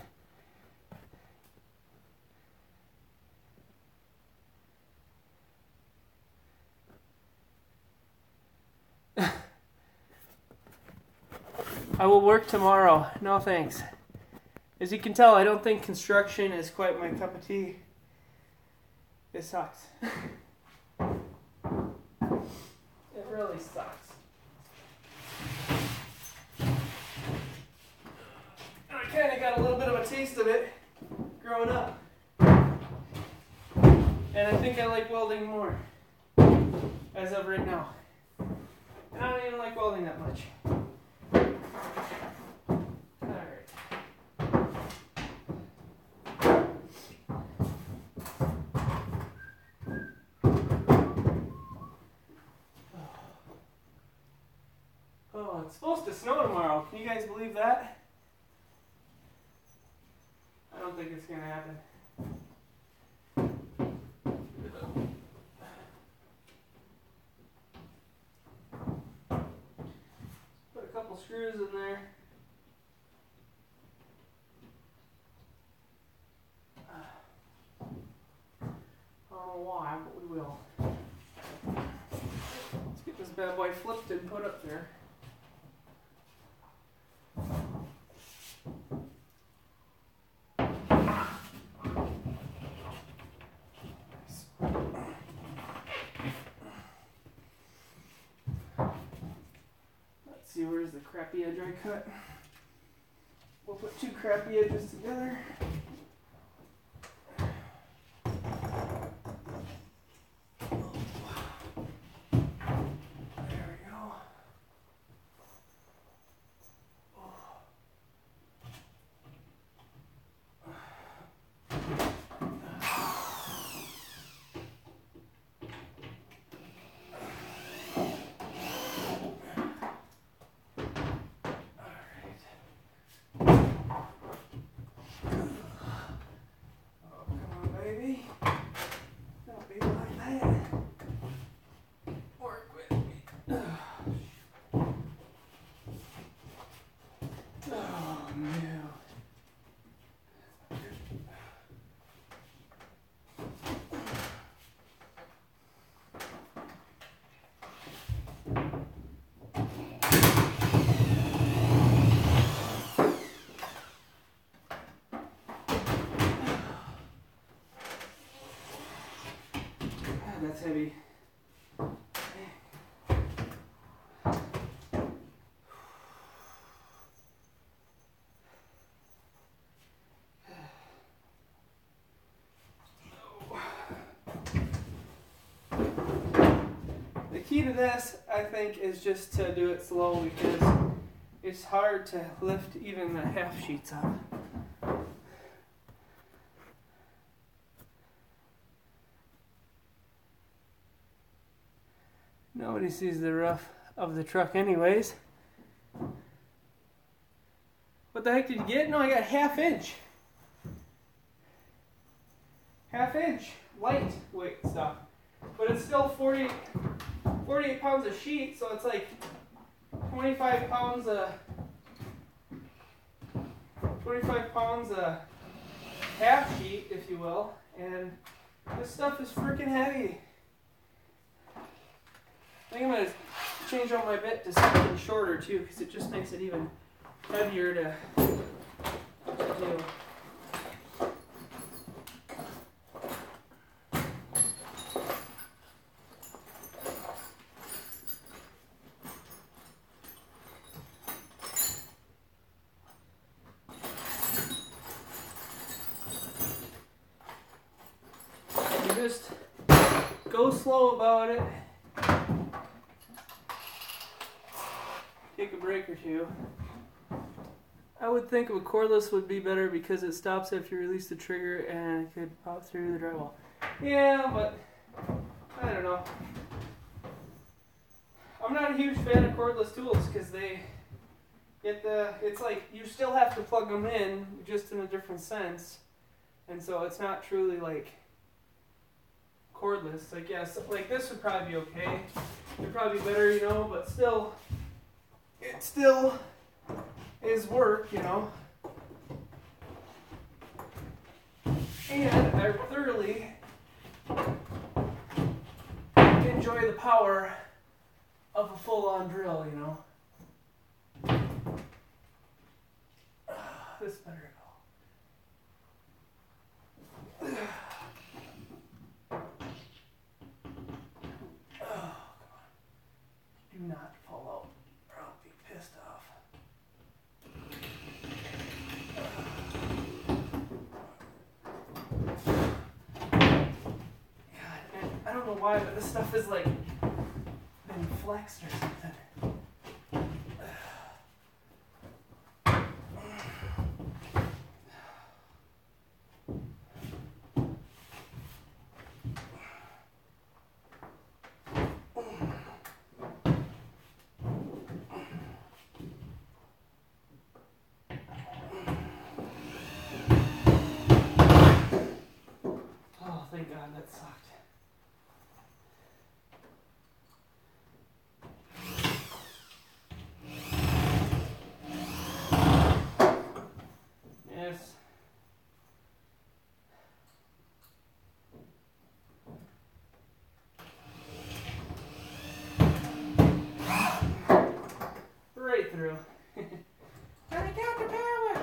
I will work tomorrow. No thanks. As you can tell, I don't think construction is quite my cup of tea. It sucks. It really sucks. And I kind of got a little bit of a taste of it growing up. And I think I like welding more as of right now. And I don't even like welding that much. Alright. Oh, it's supposed to snow tomorrow. Can you guys believe that? I don't think it's going to happen. Put a couple screws in there. I don't know why, but we will. Let's get this bad boy flipped and put up there. See, where's the crappy edge I cut? We'll put two crappy edges together. that's heavy. The key to this, I think, is just to do it slow because it's hard to lift even the half sheets up. Nobody sees the roof of the truck anyways. What the heck did you get? No, I got ½ inch. ½ inch lightweight stuff. But it's still 48 pounds a sheet, so it's like 25 pounds a half sheet, if you will. And this stuff is freaking heavy. I think I'm going to change out my bit to something shorter too, because it just makes it even heavier to do. You just go slow about it. Take a break or two. I would think a cordless would be better because it stops after you release the trigger and it could pop through the drywall. Yeah, but I don't know. I'm not a huge fan of cordless tools because it's like you still have to plug them in just in a different sense. And so it's not truly like cordless. Like, yes, like this would probably be okay. It'd probably be better, you know, but still, it still is work, you know. And I thoroughly enjoy the power of a full-on drill, you know. This better go. Oh, come on. Do not fall out or I'll be pissed off. God, and I don't know why, but this stuff is like been flexed or something. Oh, thank God, that sucked. Yes. Right through. I got the power.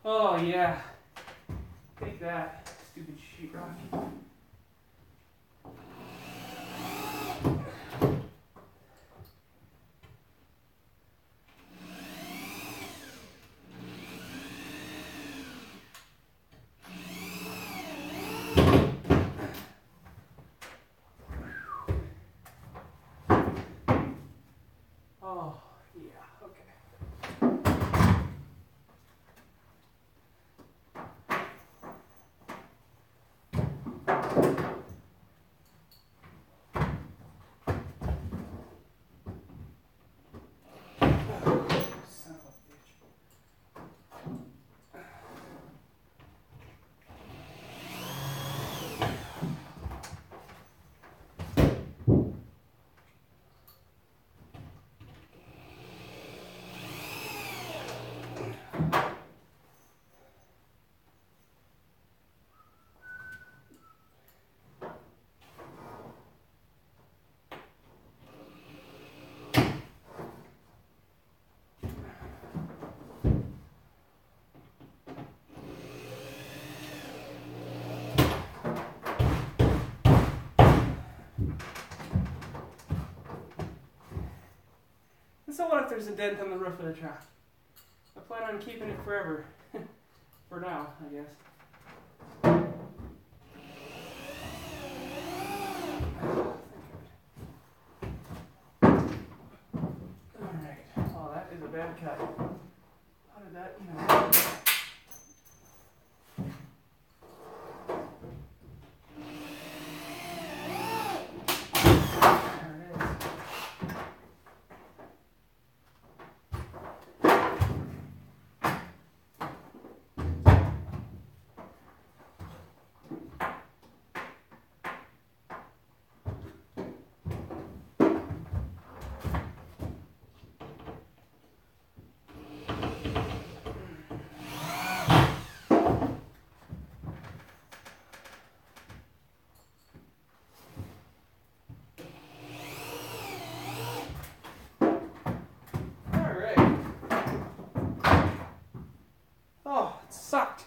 Oh yeah. Take that, stupid sheetrock. Oh, yeah, okay. Son of a bitch. so what if there's a dent on the roof of the truck? I plan on keeping it forever. For now, I guess. Alright. Oh, that is a bad cut. How did that even happen? Sucked.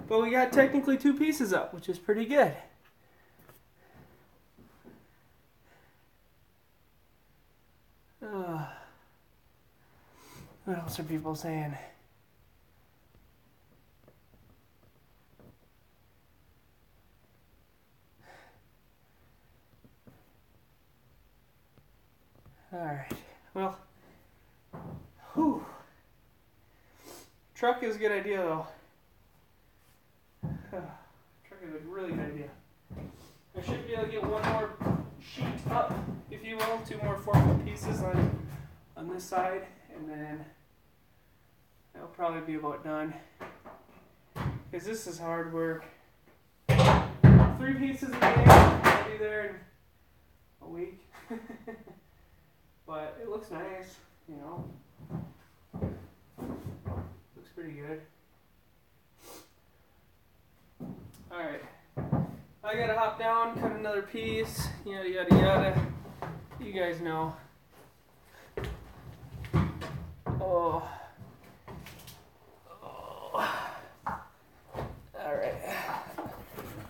But we got technically 2 pieces up, which is pretty good. What else are people saying? Alright, well, whew. Truck is a good idea though. Truck is a really good idea. I should be able to get one more sheet up, if you will, 2 more 4-foot pieces on this side, and then that'll probably be about done. Because this is hard work. 3 pieces a day, I'll be there in a week. But it looks nice, you know. Looks pretty good. Alright. I gotta hop down, cut another piece, yada yada yada. You guys know. Oh. Alright.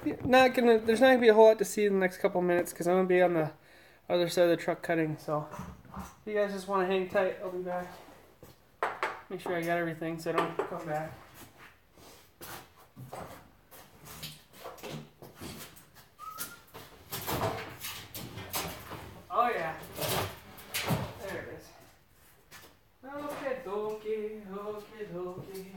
There's not gonna be a whole lot to see in the next couple minutes because I'm gonna be on the other side of the truck cutting, so if you guys just want to hang tight, I'll be back. Make sure I got everything so I don't come back. Oh yeah. There it is. Okie dokie, okie dokie.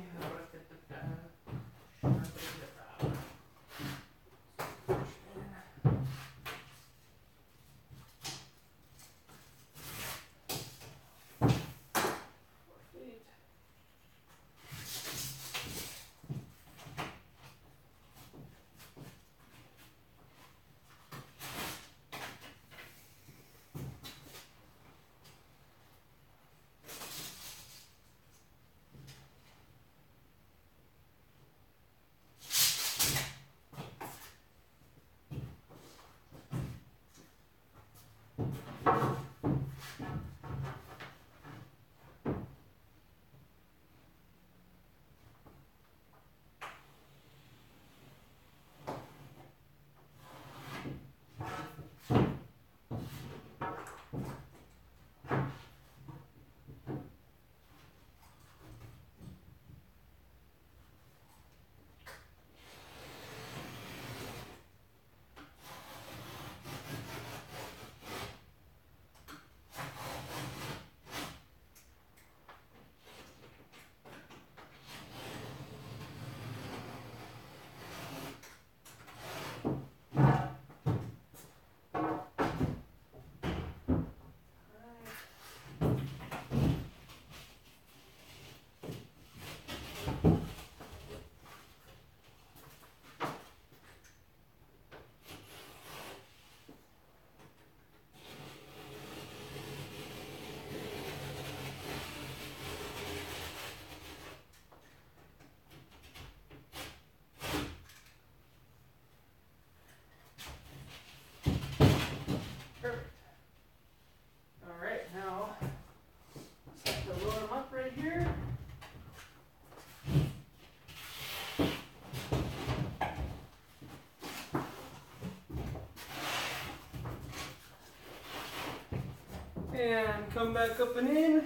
And come back up and in.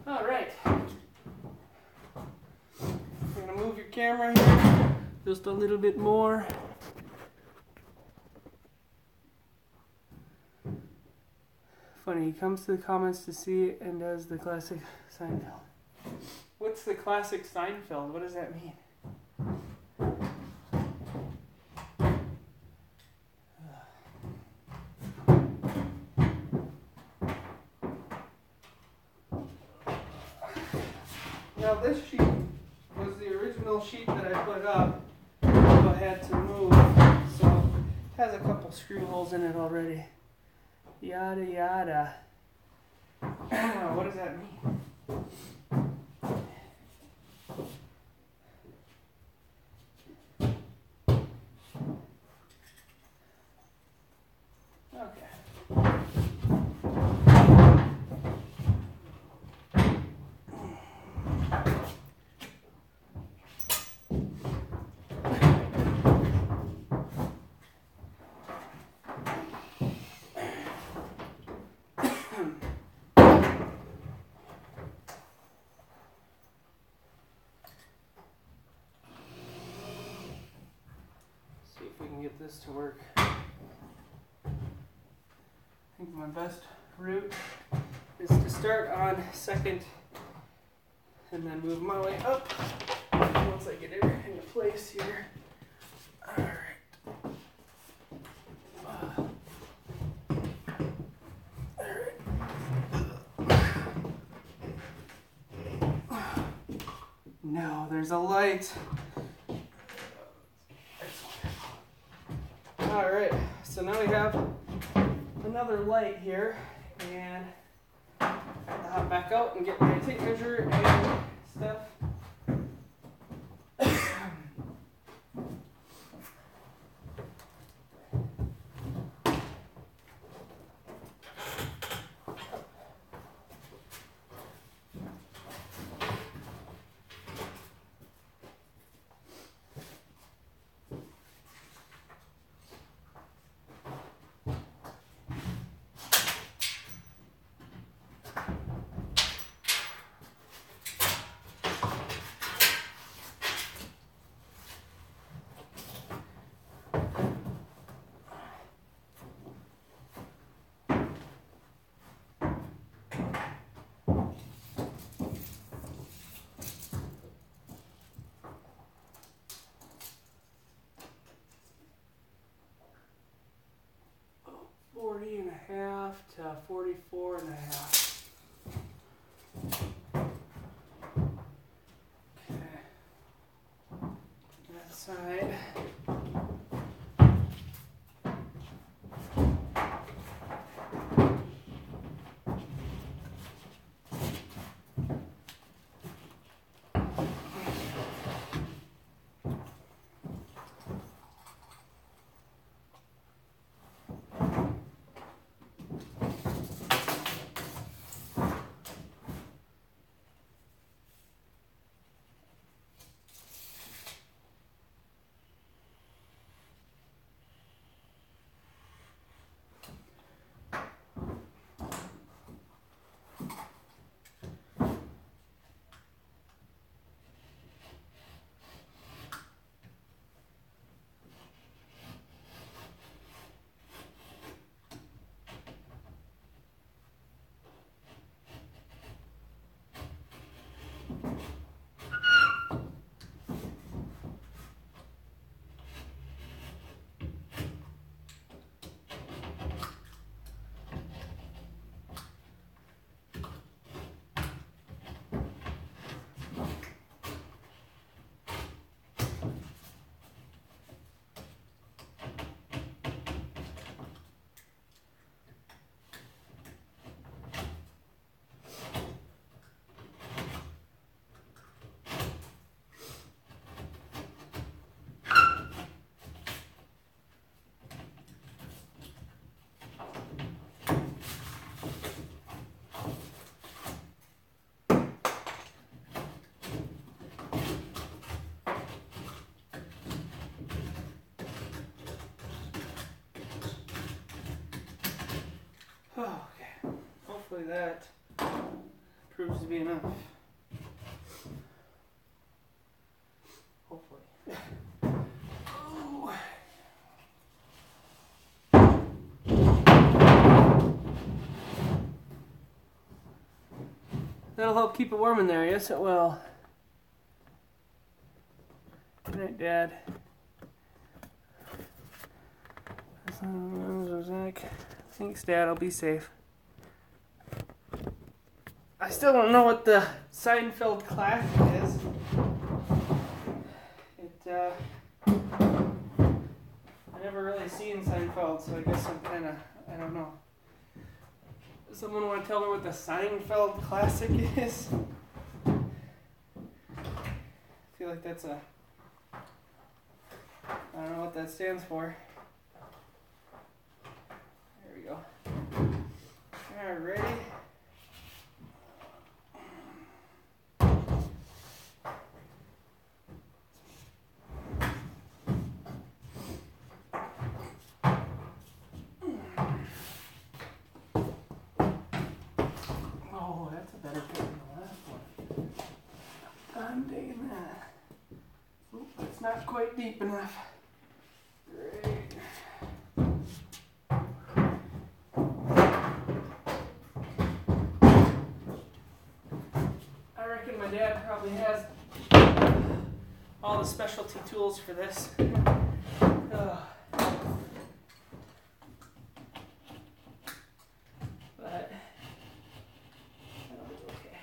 Alright. We're gonna move your camera here just a little bit more. Funny, he comes to the comments to see it and does the classic Seinfeld. What's the classic Seinfeld? What does that mean? Now this sheet was the original sheet that I put up, so I had to move. So it has a couple screw holes in it already. Yada yada. What does that mean? Okay. See if we can get this to work. I think my best route is to start on second and then move my way up once I get it into place here. Alright. No, there's a light. Alright, so now we have another light here, and I'll hop back out and get my tape measure and stuff. .40 1/2 to 44 1/2. Okay. That side. hopefully that proves to be enough. Hopefully. Oh. That'll help keep it warm in there. Yes, it will. Good night, Dad. Thanks, Dad. I'll be safe. I still don't know what the Seinfeld classic is. I never really seen Seinfeld, so I guess I'm kind of, I don't know. Does someone want to tell me what the Seinfeld classic is? I feel like that's a, I don't know what that stands for. There we go. Alrighty. Oh, that's a better fit than the last one. I'm digging that. Oop, it's not quite deep enough. Great. I reckon my dad probably has all the specialty tools for this. But that'll be okay.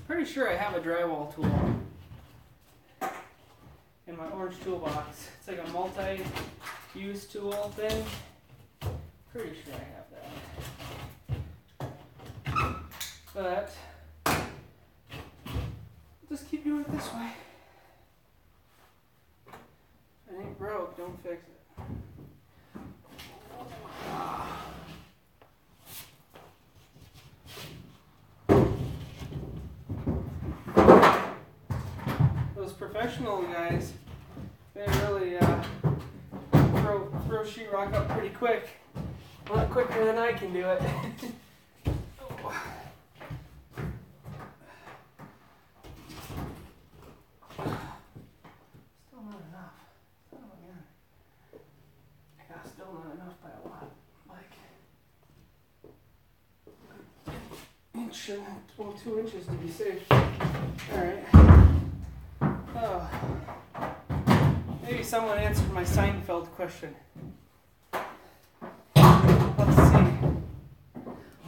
Pretty sure I have a drywall tool in my orange toolbox. It's like a multi-use tool thing. Pretty sure I have that. But I'll just keep doing it this way. If it ain't broke, don't fix it. Those professional guys, they really throw sheetrock up pretty quick. A lot quicker than I can do it. Oh. Still not enough. Son of a gun. Yeah, still not enough by a lot. Like an inch and, well, 2 inches to be safe. Alright. Oh. Maybe someone answered my Seinfeld question.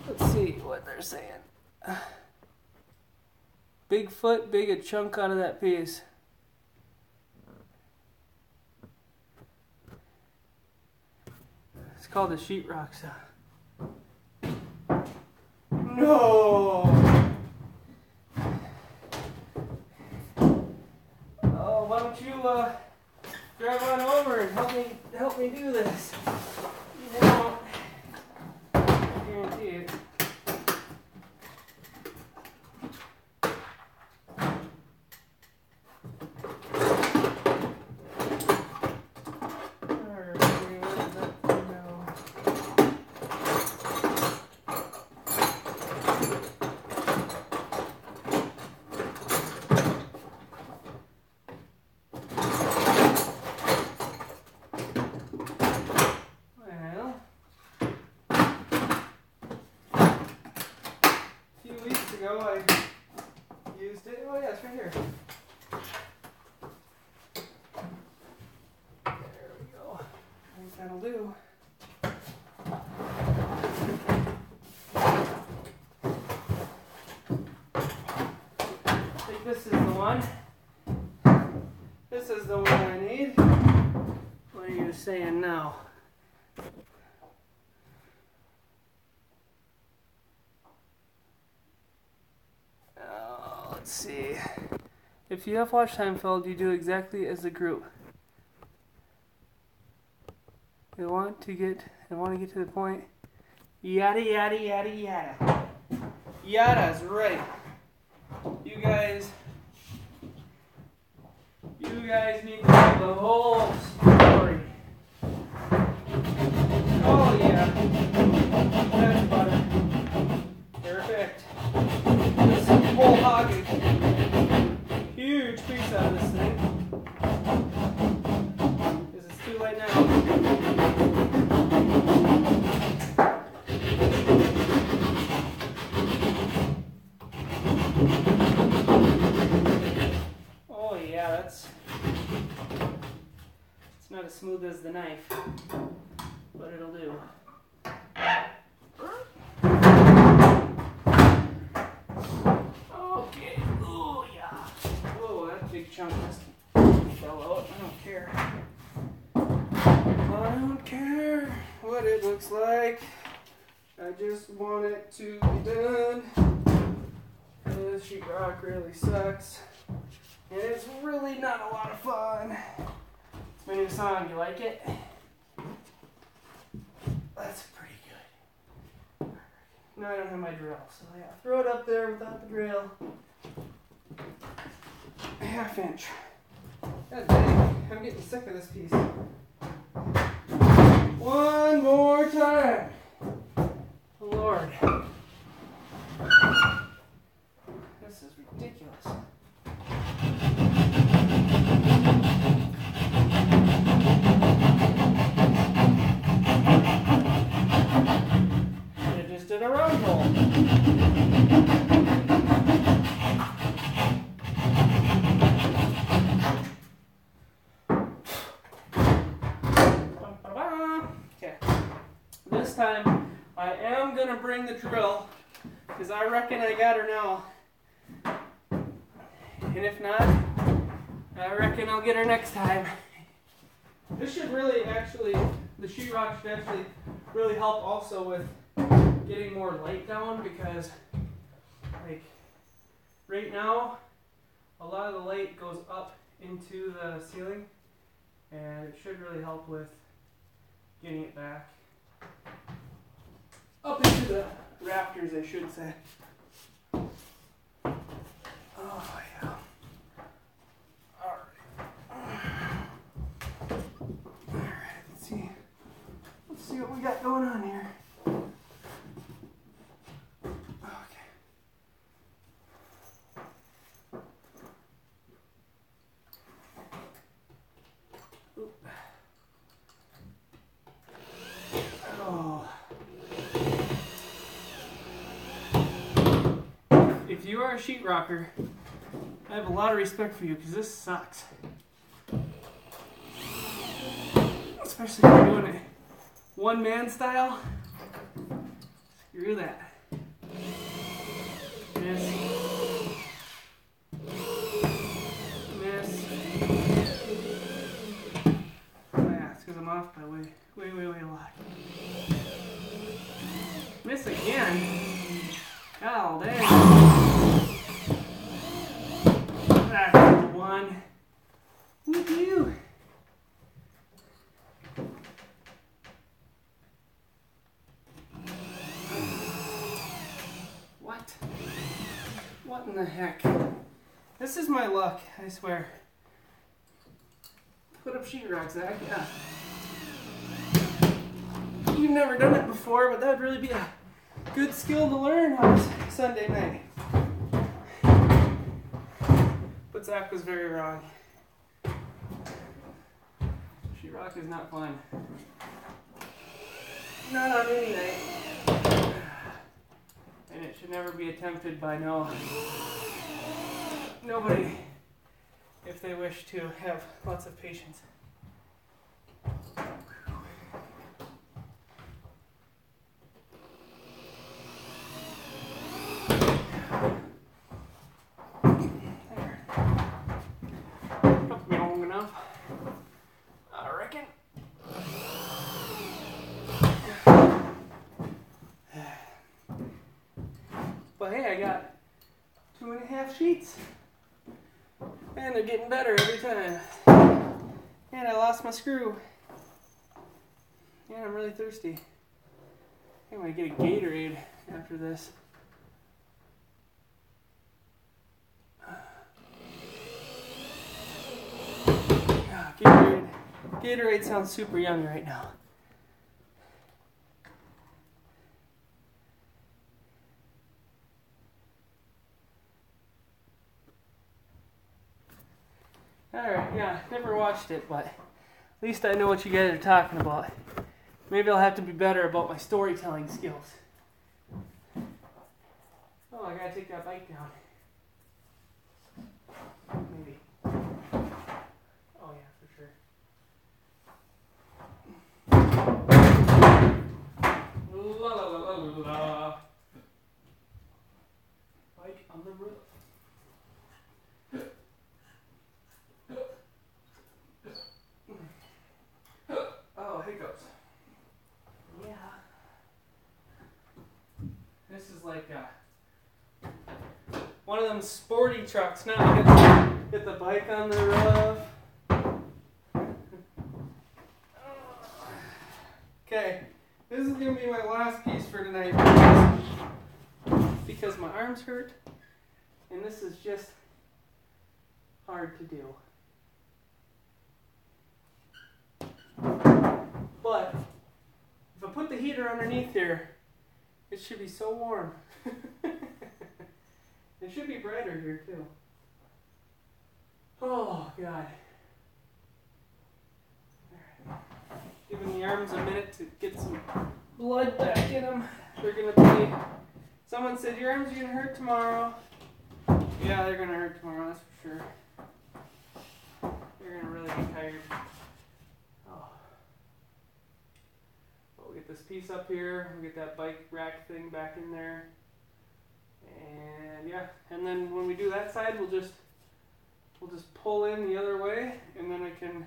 Let's see what they're saying. Bigfoot, big a chunk out of that piece. It's called a sheetrock saw. No! Why don't you drive on over and help me do this? You won't. I guarantee it. Ago I used it. Oh yeah, it's right here. There we go. I think that'll do. one. This is the one I need. What are you saying now? Let's see. If you have watch time filled, you do exactly as the group. You want to get to the point. Yada yada yada yada. Yada's right. You guys need to know the whole story. Oh yeah. That's butter. Perfect. This whole hog is huge piece out of this thing. Because it's too late now. Oh yeah, it's not as smooth as the knife, but it'll do. Okay. Oh yeah. Oh, that big chunk just fell out. I don't care. I don't care what it looks like. I just want it to be done. This sheetrock really sucks. And it's really not a lot of fun. It's my new song. You like it? That's pretty good. No, I don't have my drill. So yeah, throw it up there without the drill. A ½ inch. God dang, I'm getting sick of this piece. One more time. Lord. This is ridiculous. It just did a round hole. Okay. This time I am going to bring the drill because I reckon I got her now. And if not, I reckon I'll get her next time. This should really actually, the sheetrock should actually really help also with getting more light down because like right now a lot of the light goes up into the ceiling and it should really help with getting it back up into the rafters, I should say. Oh yeah. Alright, let's see what we got going on here. Okay. Oop. Oh. If you are a sheetrocker, I have a lot of respect for you because this sucks. Especially if you're doing it one-man style. Screw that. Miss. Miss. Oh yeah, it's because I'm off by way a lot. Miss again. Oh, dang. That's the one. With you. What in the heck? This is my luck, I swear. Put up sheetrock, Zach, yeah. You've never done it before, but that'd really be a good skill to learn on Sunday night. But Zach was very wrong. Sheetrock is not fun. Not on any night. And it should never be attempted by nobody if they wish to have lots of patience. There. sheets. And they're getting better every time. And I lost my screw. And I'm really thirsty. I'm gonna get a Gatorade after this. Gatorade sounds super young right now. Alright, yeah, never watched it, but at least I know what you guys are talking about. Maybe I'll have to be better about my storytelling skills. Oh, I gotta take that bike down. Maybe. Oh yeah, for sure. La la la la la. Bike on the roof. Oh, hiccups. Yeah. This is like one of them sporty trucks. Now get the bike on the roof. Okay, this is gonna be my last piece for tonight because my arms hurt, and this is just hard to do. But if I put the heater underneath here, it should be so warm. It should be brighter here too. Oh God. Alright. Giving the arms a minute to get some blood back in them. They're gonna be. Someone said your arms are gonna hurt tomorrow. Yeah, they're gonna hurt tomorrow, that's for sure. They're gonna really be tired. We'll get this piece up here, we'll get that bike rack thing back in there, and yeah, and then when we do that side, we'll just pull in the other way, and then I can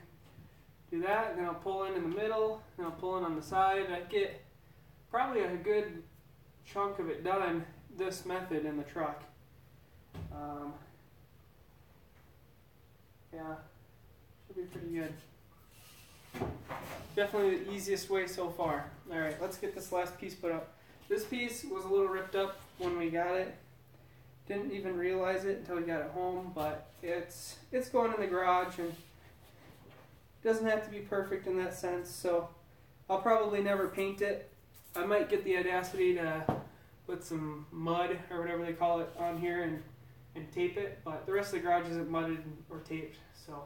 do that, and then I'll pull in the middle, and I'll pull in on the side. I get probably a good chunk of it done this method in the truck. Yeah, should be pretty good. Definitely the easiest way so far. Alright, let's get this last piece put up. This piece was a little ripped up when we got it. Didn't even realize it until we got it home, but it's going in the garage and doesn't have to be perfect in that sense, so I'll probably never paint it. I might get the audacity to put some mud or whatever they call it on here and tape it, but the rest of the garage isn't mudded or taped, so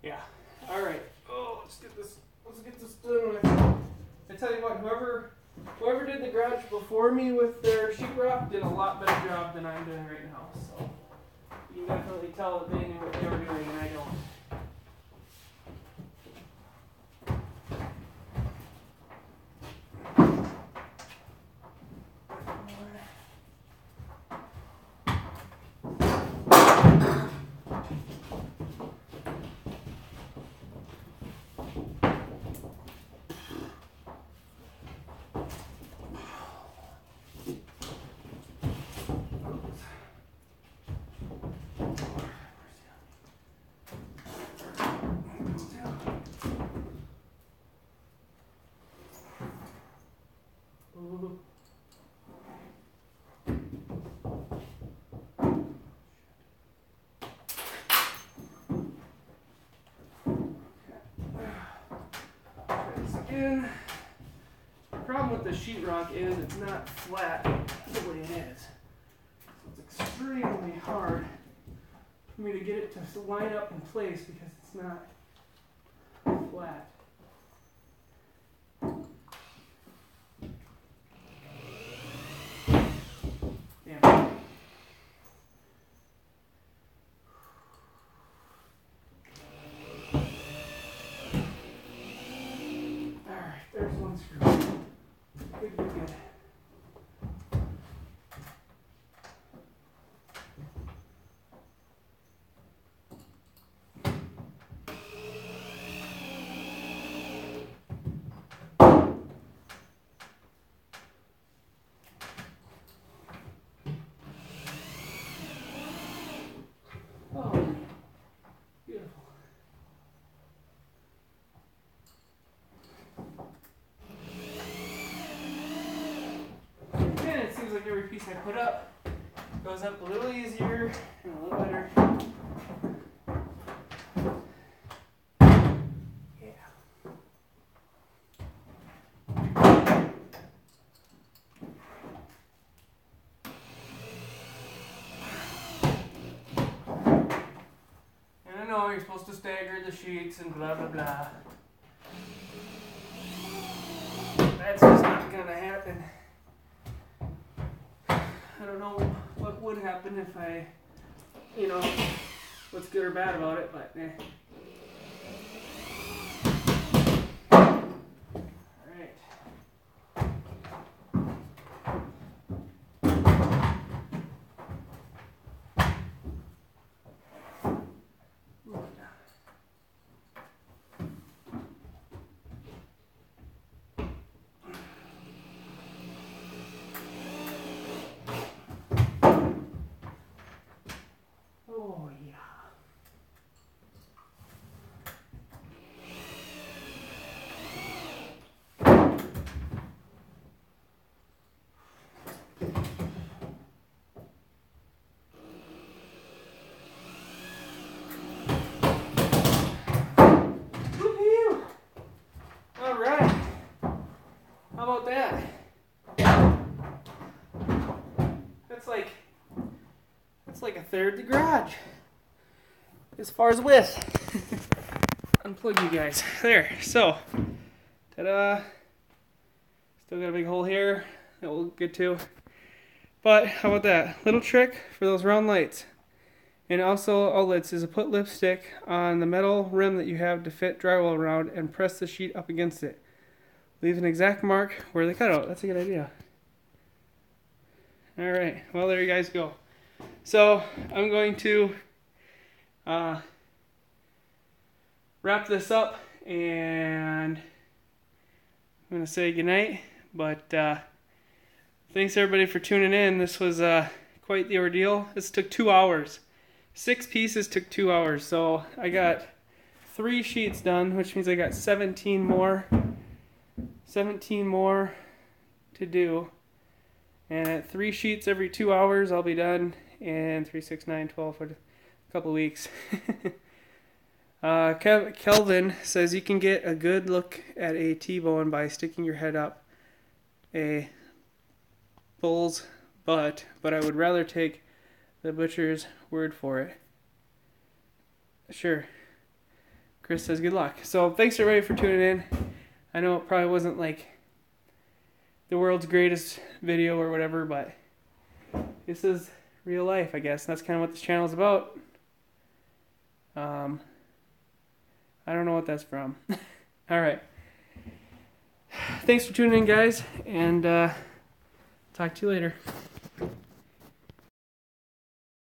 yeah. Alright, let's get this done with. I tell you what, whoever did the garage before me with their sheetrock did a lot better job than I'm doing right now, so you can definitely tell that they knew what they were doing and I don't. Again, the problem with the sheetrock is it's not flat the way it is. So it's extremely hard for me to get it to line up in place because it's not flat. Damn. There's one screw. Good, good, good. piece I put up goes up a little easier and a little better. You're supposed to stagger the sheets and blah blah blah. That's just not gonna happen. I don't know what would happen if I, you know, what's good or bad about it, but eh. Alright. Oh yeah. Woohoo! All right. How about that? That's like a third of the garage. As far as width. Unplug you guys. There. So, ta-da. Still got a big hole here that we'll get to. But how about that? Little trick for those round lights. And also outlets is to put lipstick on the metal rim that you have to fit drywall around and press the sheet up against it. Leave an exact mark where they cut out. That's a good idea. Alright, well there you guys go. So I'm going to wrap this up and I'm going to say goodnight. But thanks everybody for tuning in. This was quite the ordeal. This took 2 hours. 6 pieces took 2 hours. So I got 3 sheets done, which means I got 17 more to do. And at 3 sheets every 2 hours, I'll be done. And 3, 6, 9, 12 for a couple weeks. Kelvin says you can get a good look at a T-bone by sticking your head up a bull's butt, but I would rather take the butcher's word for it. Sure. Chris says good luck. So thanks everybody for tuning in. I know it probably wasn't like the world's greatest video or whatever, but this is real life, I guess. That's kind of what this channel is about. I don't know what that's from. Alright. Thanks for tuning in, guys, and talk to you later.